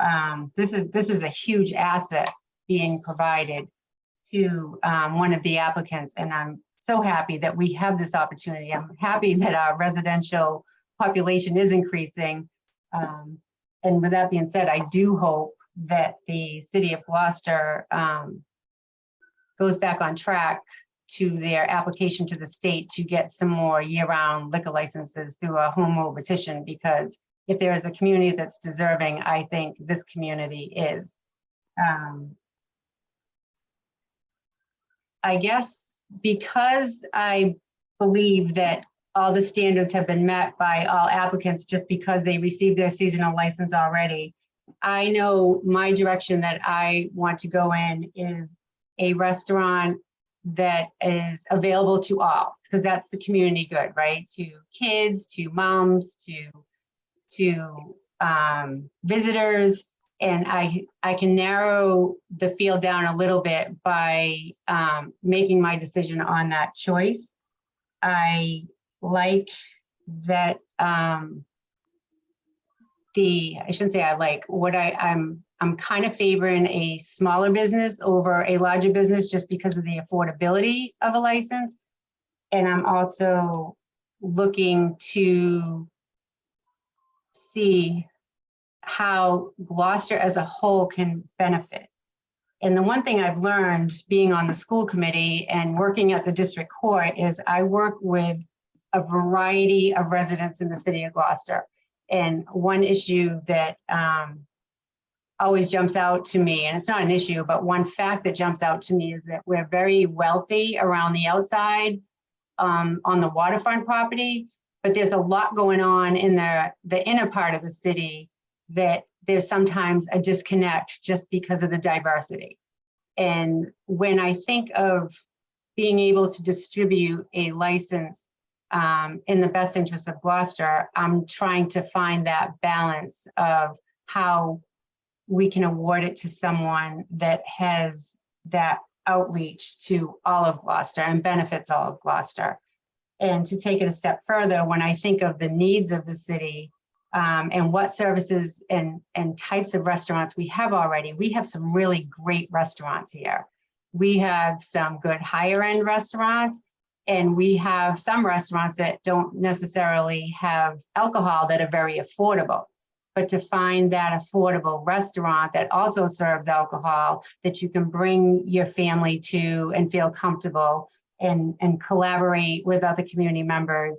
this is a huge asset being provided to one of the applicants, and I'm so happy that we have this opportunity. I'm happy that our residential population is increasing. And with that being said, I do hope that the city of Gloucester goes back on track to their application to the state to get some more year-round liquor licenses through a home rule petition, because if there is a community that's deserving, I think this community is. I guess because I believe that all the standards have been met by all applicants just because they received their seasonal license already, I know my direction that I want to go in is a restaurant that is available to all, because that's the community good, right? To kids, to moms, to visitors. And I can narrow the field down a little bit by making my decision on that choice. I like that I shouldn't say I like, what I'm kind of favoring a smaller business over a larger business just because of the affordability of a license. And I'm also looking to see how Gloucester as a whole can benefit. And the one thing I've learned being on the school committee and working at the district court is I work with a variety of residents in the city of Gloucester. And one issue that always jumps out to me, and it's not an issue, but one fact that jumps out to me is that we're very wealthy around the outside on the waterfront property, but there's a lot going on in the inner part of the city that there's sometimes a disconnect just because of the diversity. And when I think of being able to distribute a license in the best interest of Gloucester, I'm trying to find that balance of how we can award it to someone that has that outreach to all of Gloucester and benefits all of Gloucester. And to take it a step further, when I think of the needs of the city and what services and types of restaurants we have already, we have some really great restaurants here. We have some good higher end restaurants, and we have some restaurants that don't necessarily have alcohol that are very affordable. But to find that affordable restaurant that also serves alcohol that you can bring your family to and feel comfortable and collaborate with other community members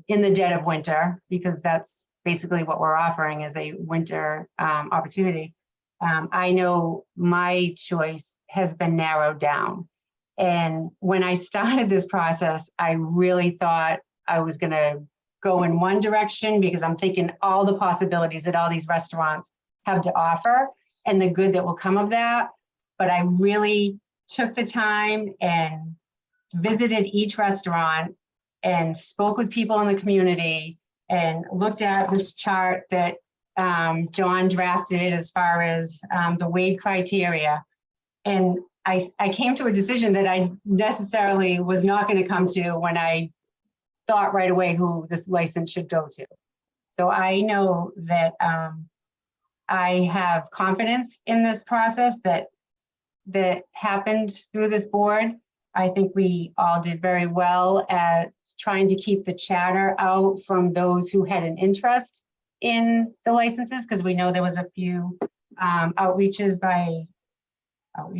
in the dead of winter, because that's basically what we're offering is a winter opportunity. I know my choice has been narrowed down. And when I started this process, I really thought I was going to go in one direction because I'm thinking all the possibilities that all these restaurants have to offer and the good that will come of that. But I really took the time and visited each restaurant and spoke with people in the community and looked at this chart that John drafted as far as the Wade criteria. And I came to a decision that I necessarily was not going to come to when I thought right away who this license should go to. So I know that I have confidence in this process that happened through this board. I think we all did very well at trying to keep the chatter out from those who had an interest in the licenses, because we know there was a few outreaches,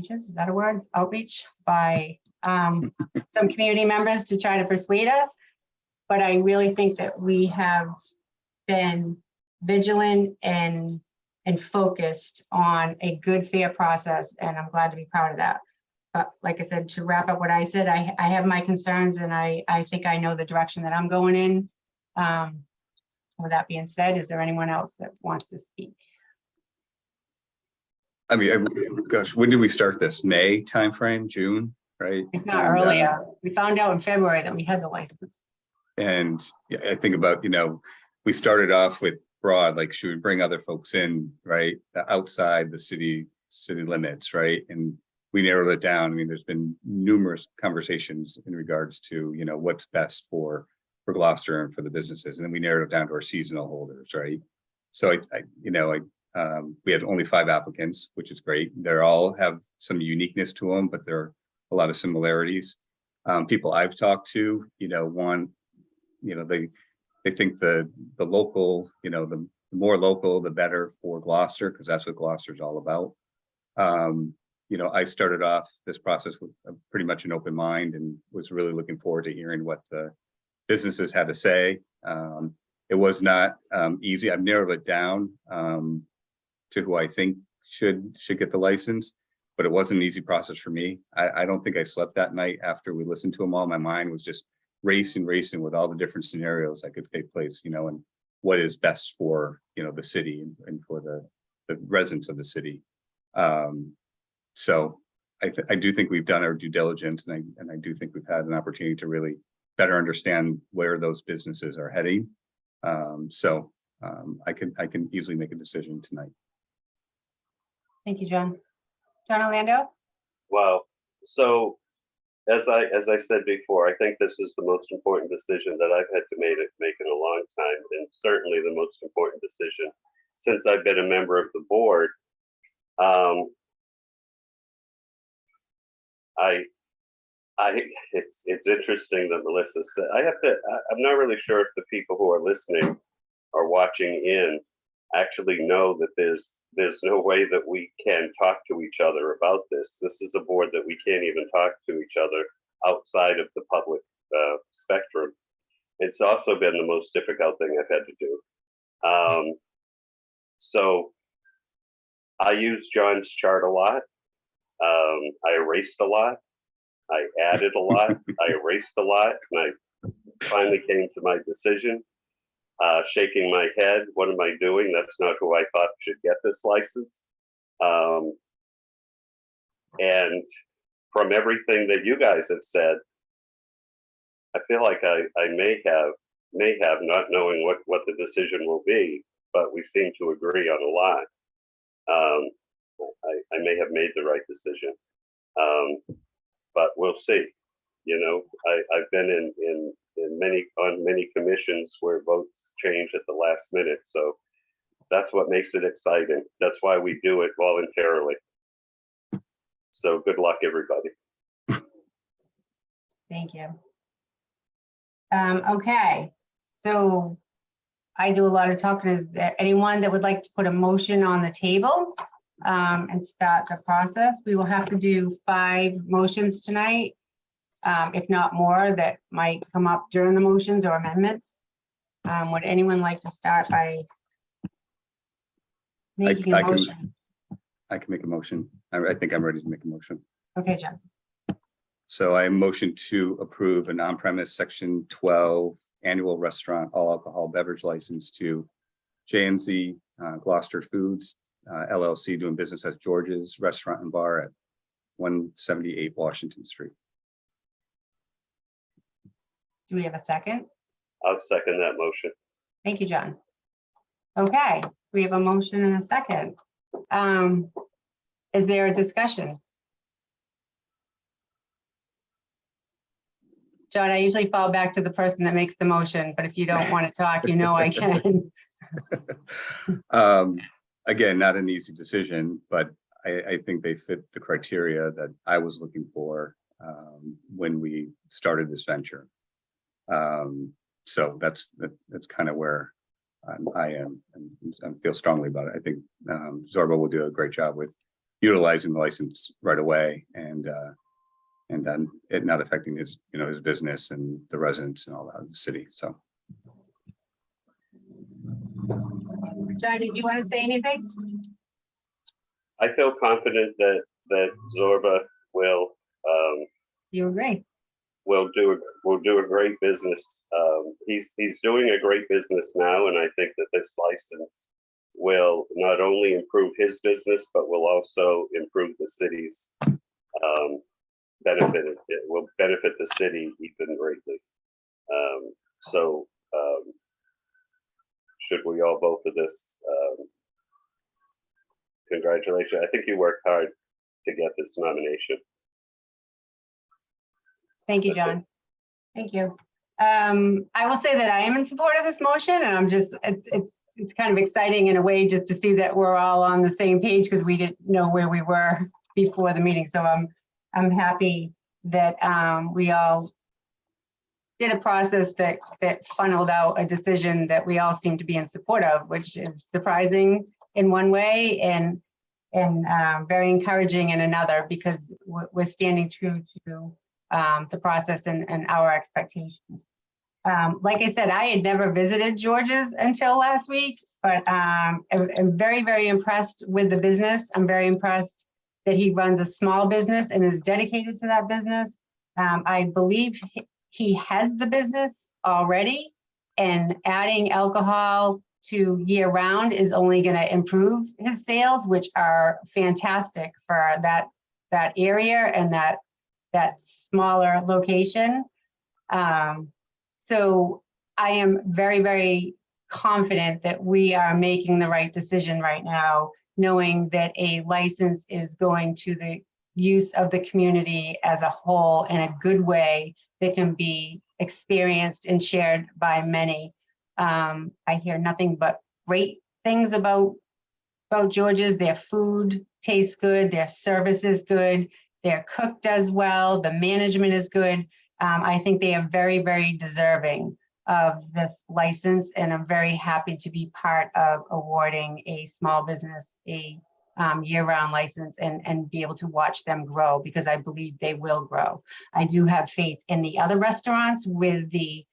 is that a word? Outreach by some community members to try to persuade us. But I really think that we have been vigilant and focused on a good, fair process, and I'm glad to be part of that. But like I said, to wrap up what I said, I have my concerns, and I think I know the direction that I'm going in. With that being said, is there anyone else that wants to speak? I mean, gosh, when did we start this? May timeframe, June, right? If not earlier. We found out in February that we had the license. And yeah, I think about, we started off with broad, like, should we bring other folks in, right? Outside the city limits, right? And we narrowed it down. I mean, there's been numerous conversations in regards to, what's best for Gloucester and for the businesses. And then we narrowed it down to our seasonal holders, right? So we had only 5 applicants, which is great. They all have some uniqueness to them, but there are a lot of similarities. People I've talked to, want, they think the local, the the more local, the better for Gloucester, because that's what Gloucester's all about. You know, I started off this process with pretty much an open mind and was really looking forward to hearing what the businesses had to say. It was not easy. I've narrowed it down to who I think should get the license, but it wasn't an easy process for me. I don't think I slept that night after we listened to them all. My mind was just racing with all the different scenarios that could take place, you know, and what is best for, you know, the city and for the residents of the city. So I do think we've done our due diligence, and I do think we've had an opportunity to really better understand where those businesses are heading. I can easily make a decision tonight. Thank you, John. John Orlando? Well, so as I said before, I think this is the most important decision that I've had to make in a long time, and certainly the most important decision since I've been a member of the board. It's interesting that Melissa said, I'm not really sure if the people who are listening or watching in actually know that there's no way that we can talk to each other about this. This is a board that we can't even talk to each other outside of the public spectrum. It's also been the most difficult thing I've had to do. So I use John's chart a lot. I erased a lot. I added a lot. I erased a lot. And I finally came to my decision, shaking my head. What am I doing? That's not who I thought should get this license. And from everything that you guys have said, I feel like I may have, not knowing what the decision will be, but we seem to agree on a lot. I may have made the right decision, but we'll see. You know, I've been on many commissions where votes change at the last minute, so that's what makes it exciting. That's why we do it voluntarily. So good luck, everybody. Thank you. Okay, so I do a lot of talking. Is there anyone that would like to put a motion on the table and start the process? We will have to do 5 motions tonight, if not more, that might come up during the motions or amendments. Would anyone like to start by making a motion? I can make a motion. I think I'm ready to make a motion. Okay, John. So I motion to approve an on-premise section 12 annual restaurant all alcohol beverage license to J&Z Gloucester Foods LLC, doing business as George's Restaurant and Bar at 178 Washington Street. Do we have a second? I'll second that motion. Thank you, John. Okay, we have a motion and a second. Is there a discussion? John, I usually fall back to the person that makes the motion, but if you don't want to talk, you know I can. Again, not an easy decision, but I think they fit the criteria that I was looking for when we started this venture. So that's kind of where I am, and I feel strongly about it. I think Zorba will do a great job with utilizing the license right away, and then it not affecting his business and the residents and all that of the city. So, John, did you want to say anything? I feel confident that Zorba will You agree? will do a great business. He's doing a great business now, and I think that this license will not only improve his business, but will also improve the city's benefit. It will benefit the city even greatly. So should we all vote for this? Congratulations. I think you worked hard to get this nomination. Thank you, John. Thank you. I will say that I am in support of this motion, and I'm just, it's kind of exciting in a way just to see that we're all on the same page, because we didn't know where we were before the meeting. So I'm happy that we all did a process that funneled out a decision that we all seem to be in support of, which is surprising in one way and very encouraging in another, because we're standing true to the process and our expectations. Like I said, I had never visited George's until last week, but I'm very, very impressed with the business. I'm very impressed that he runs a small business and is dedicated to that business. I believe he has the business already, and adding alcohol to year round is only going to improve his sales, which are fantastic for that area and that smaller location. So I am very, very confident that we are making the right decision right now, knowing that a license is going to the use of the community as a whole in a good way that can be experienced and shared by many. I hear nothing but great things about George's. Their food tastes good, their service is good, their cook does well, the management is good. I think they are very, very deserving of this license, and I'm very happy to be part of awarding a small business a year-round license and be able to watch them grow, because I believe they will grow. I do have faith in the other restaurants with the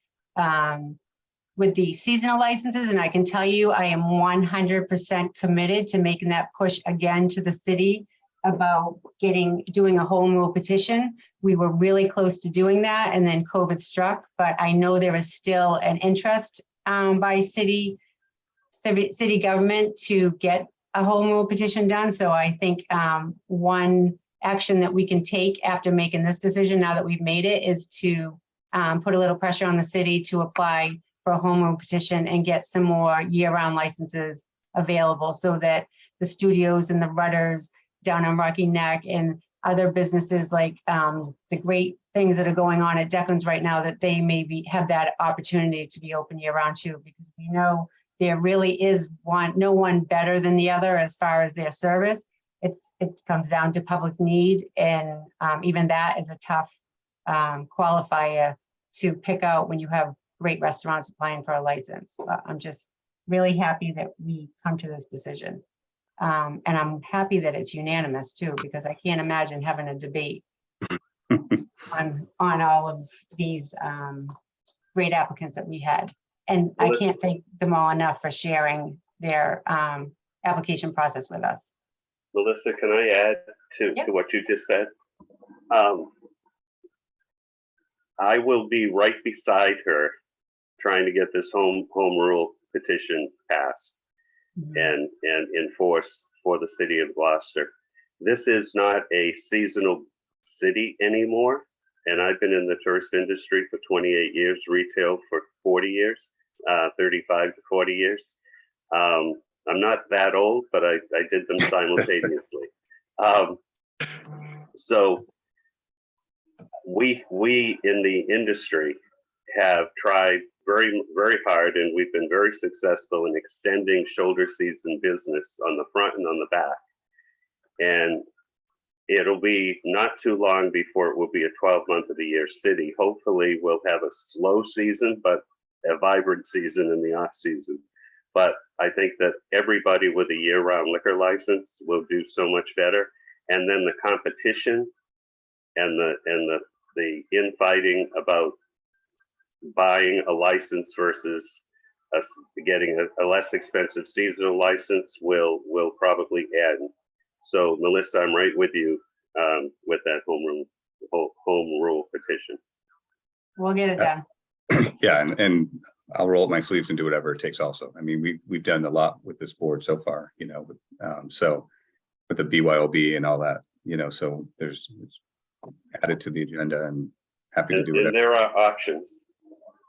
seasonal licenses, and I can tell you I am 100% committed to making that push again to the city about doing a home rule petition. We were really close to doing that, and then COVID struck, but I know there is still an interest by city government to get a home rule petition done. So I think one action that we can take after making this decision, now that we've made it, is to put a little pressure on the city to apply for a home rule petition and get some more year-round licenses available, so that the studios and the Rudders down on Rocky Neck and other businesses like the great things that are going on at Declan's right now, that they maybe have that opportunity to be open year-round too, because we know there really is no one better than the other as far as their service. It comes down to public need, and even that is a tough qualifier to pick out when you have great restaurants applying for a license. I'm just really happy that we come to this decision. And I'm happy that it's unanimous too, because I can't imagine having a debate on all of these great applicants that we had. And I can't thank them all enough for sharing their application process with us. Melissa, can I add to what you just said? I will be right beside her trying to get this home rule petition passed and enforced for the city of Gloucester. This is not a seasonal city anymore. And I've been in the tourist industry for 28 years, retail for 40 years, 35 to 40 years. I'm not that old, but I did them simultaneously. So we in the industry have tried very, very hard, and we've been very successful in extending shoulder season business on the front and on the back. And it'll be not too long before it will be a 12-month of the year city. Hopefully we'll have a slow season, but a vibrant season in the off season. But I think that everybody with a year-round liquor license will do so much better. And then the competition and the infighting about buying a license versus us getting a less expensive seasonal license will probably end. So Melissa, I'm right with you with that home rule petition. We'll get it done. Yeah, and I'll roll up my sleeves and do whatever it takes also. I mean, we've done a lot with this board so far, you know, so with the BYOB and all that, you know, so it's added to the agenda, and happy to do whatever. And there are options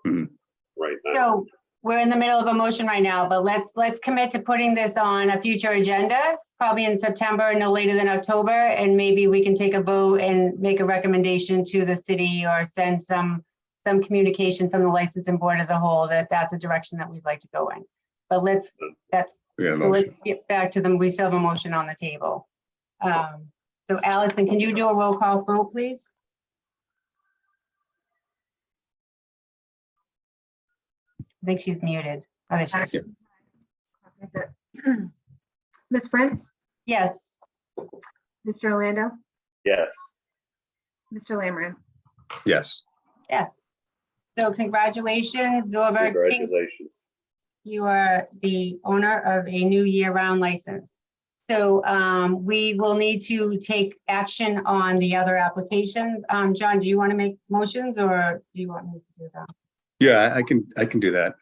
Mhm. right now. So we're in the middle of a motion right now, but let's commit to putting this on a future agenda, probably in September, no later than October, and maybe we can take a vote and make a recommendation to the city or send some communication from the licensing board as a whole that that's a direction that we'd like to go in. But let's get back to them. We still have a motion on the table. So Allison, can you do a roll call vote, please? think she's muted. Oh, there she is. Ms. Prince, Yes, Mr. Orlando, Yes, Mr. Lammery. Yes, yes. So congratulations, Zorba King. congratulations. You are the owner of a new year-round license. So we will need to take action on the other applications. John, do you want to make motions or do you want me to do that? yeah, I can do that.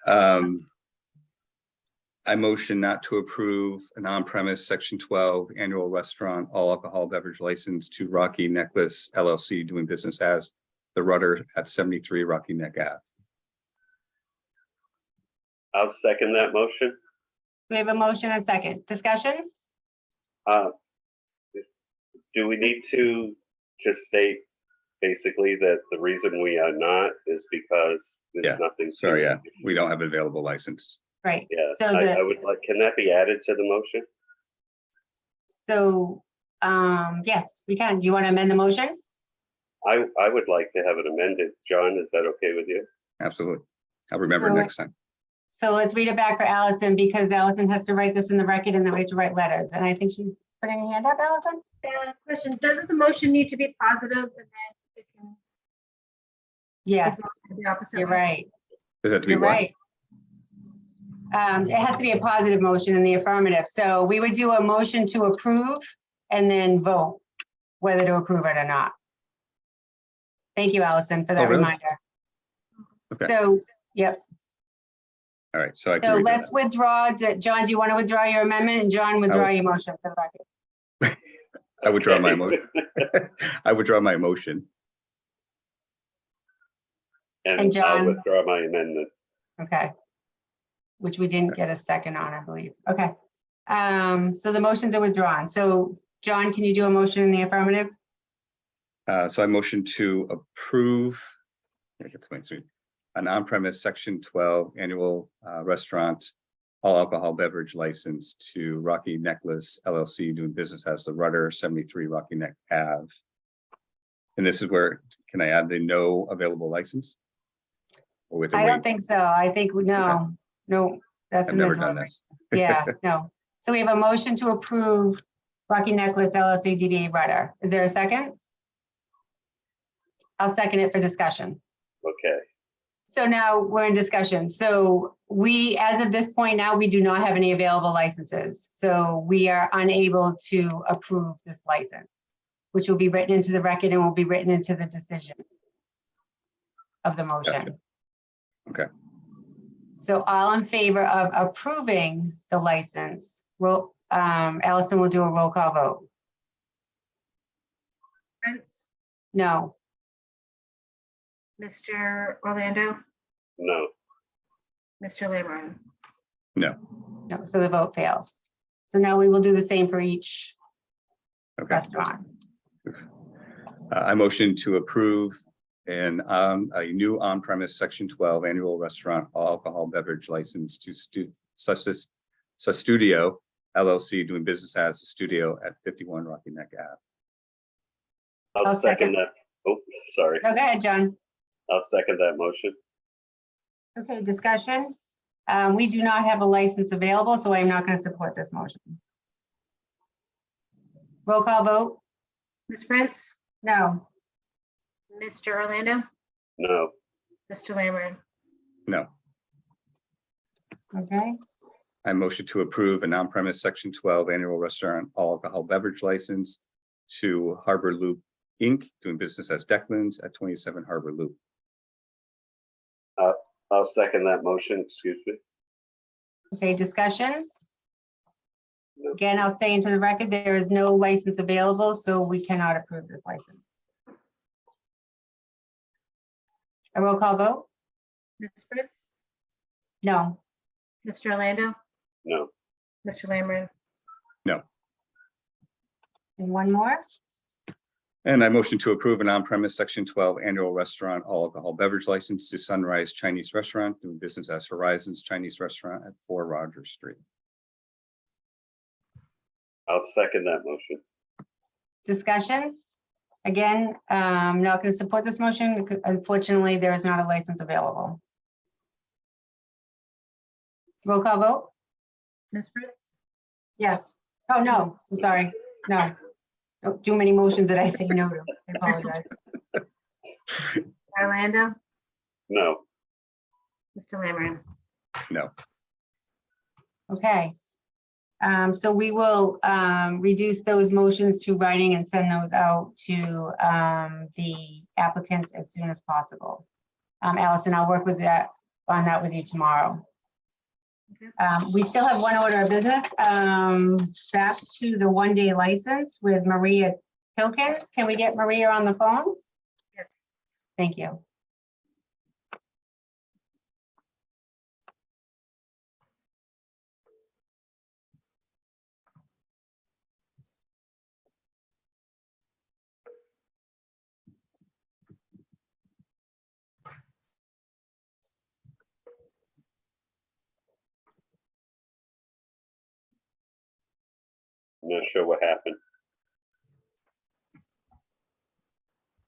I motion not to approve an on-premise section 12 annual restaurant all alcohol beverage license to Rocky Necklace LLC doing business as The Rudder at 73 Rocky Neck Ave. I'll second that motion. We have a motion and a second. Discussion? Do we need to just state basically that the reason we are not is because Yeah, there's nothing? Sorry, yeah, we don't have an available license. Right. Yeah, So I would like, can that be added to the motion? yes, we can. Do you want to amend the motion? I would like to have it amended. John, is that okay with you? Absolutely. I'll remember So- next time. So let's read it back for Allison because Allison has to write this in the record and then we have to write letters. And I think she's putting her hand up, Allison? Question, doesn't the motion need to be positive and then it can? Yes, The opposite you're way? right. Does that to be You're what? right. It has to be a positive motion in the affirmative. So we would do a motion to approve and then vote whether to approve it or not. Thank you, Allison, for that Oh, really? reminder. Okay. So, yep. All right, so I can So redo let's that. withdraw. John, do you want to withdraw your amendment? And John, withdraw your motion for the record. I withdraw my motion. I withdraw my motion. And And I'll John? withdraw my amendment. Okay. Which we didn't get a second on, I believe. Okay. So the motions are withdrawn. So John, can you do a motion in the affirmative? So I motion to approve. Let me get to my screen. An on-premise section 12 annual restaurant all alcohol beverage license to Rocky Necklace LLC doing business as The Rudder, 73 Rocky Neck Ave. And this is where, can I add the no available license? Or with a I don't wait? think so. I think, no, that's I've in the never done delivery. this. Yeah, no. So we have a motion to approve Rocky Necklace LLC DBA Rudder. Is there a second? I'll second it for discussion. Okay, So now we're in discussion. So we, as of this point now, we do not have any available licenses. So we are unable to approve this license, which will be written into the record and will be written into the decision of the motion. Gotcha. Okay. So all in favor of approving the license, Allison will do a roll call vote. Prince, No. Mr. Orlando, no, Mr. Lammery. No. No, so the vote fails. So now we will do the same for each Okay. restaurant. I motion to approve a new on-premise section 12 annual restaurant all alcohol beverage license to Studio LLC doing business as a studio at 51 Rocky Neck Ave. I'll I'll second. second that. Oh, sorry. Oh, go ahead, John. I'll second that motion. Okay, discussion. We do not have a license available, so I'm not going to support this motion. Roll call vote? Ms. Prince, No. Mr. Orlando, No, Mr. Lammery. No. Okay, I motion to approve a on-premise section 12 annual restaurant all alcohol beverage license to Harbor Loop Inc. doing business as Declan's at 27 Harbor Loop. I'll second that motion, excuse me. okay, discussion. Again, I'll say into the record, there is no license available, so we cannot approve this license. A roll call vote? Ms. Prince, No. Mr. Orlando, No, Mr. Lammery. And one more? And I motion to approve an on-premise section 12 annual restaurant all alcohol beverage license to Sunrise Chinese Restaurant doing business as Horizons Chinese Restaurant at 4 Rogers Street. I'll second that motion. Discussion? Again, I'm not going to support this motion because unfortunately, there is not a license available. Roll call vote? Ms. Fritz? Yes. Oh, no, I'm sorry. No. Oh, too many motions that I say no to. I apologize. Orlando? No, Mr. Lammery? No. Okay. So we will reduce those motions to writing and send those out to the applicants as soon as possible. Allison, I'll work with that, on that with you tomorrow. We still have one order of business, back to the one-day license with Maria Tilkins. Can we get Maria on the phone? Yes. Thank you. I'm not sure what happened.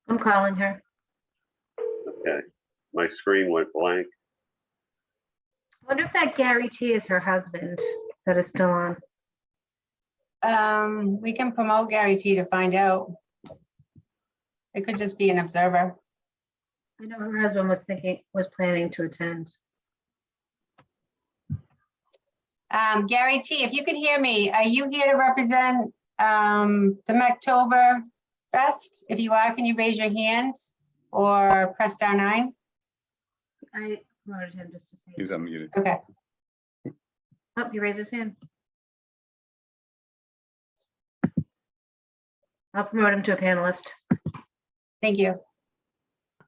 I'm calling her. Okay, my screen went blank. I wonder if that Gary T is her husband that is still on. We can promote Gary T to find out. It could just be an observer. I know her husband was planning to attend. Gary T, if you can hear me, are you here to represent the Mactober Fest? If you are, can you raise your hand or press star 9? I promoted him just to say. He's unmuted. Okay, Oh, he raised his hand. I'll promote him to a panelist. thank you.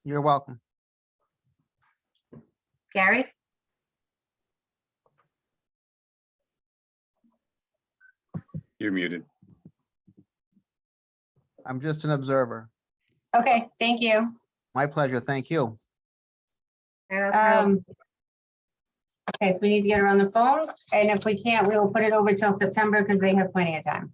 You're welcome. Gary? You're muted. I'm just an observer. Okay, thank you. My pleasure. Thank you. All right, I'll throw- Okay, so we need to get her on the phone, and if we can't, we will put it over till September because they have plenty of time.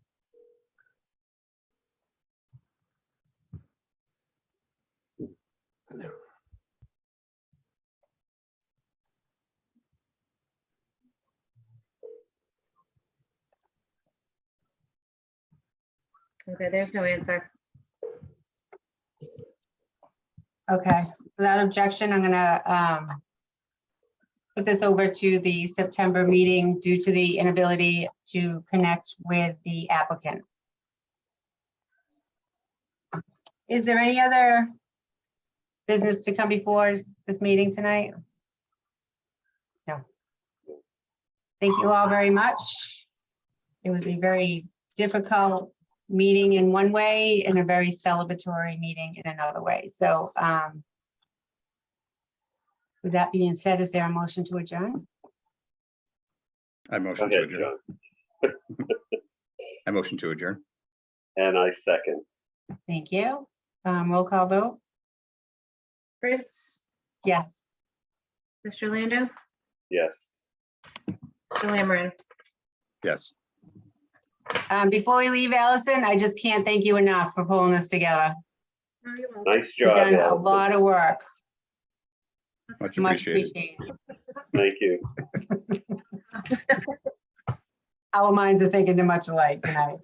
Okay, there's no answer. Okay, without objection, I'm gonna put this over to the September meeting due to the inability to connect with the applicant. Is there any other business to come before this meeting tonight? No. Thank you all very much. It was a very difficult meeting in one way and a very celebratory meeting in another way. So with that being said, is there a motion to adjourn? I Go motion to ahead, adjourn. John. I motion to adjourn. And I second. Thank you. Roll call vote? Fritz? Yes. Mr. Lando? Yes. Mr. Lammery? Yes. Before we leave, Allison, I just can't thank you enough for pulling this together. No, you're welcome. Nice You've job, done a Allison. lot of work. Much Much appreciated. appreciated. Thank you. Our minds are thinking too much alike tonight.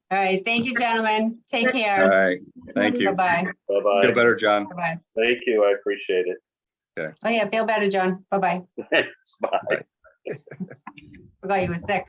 All right, thank you, gentlemen. Take All care. right. Thank you. Bye-bye. Feel Bye-bye. better, John. Bye-bye. Thank you. I appreciate it. Oh, yeah, feel better, John. Bye-bye. Bye. Forgot you were sick.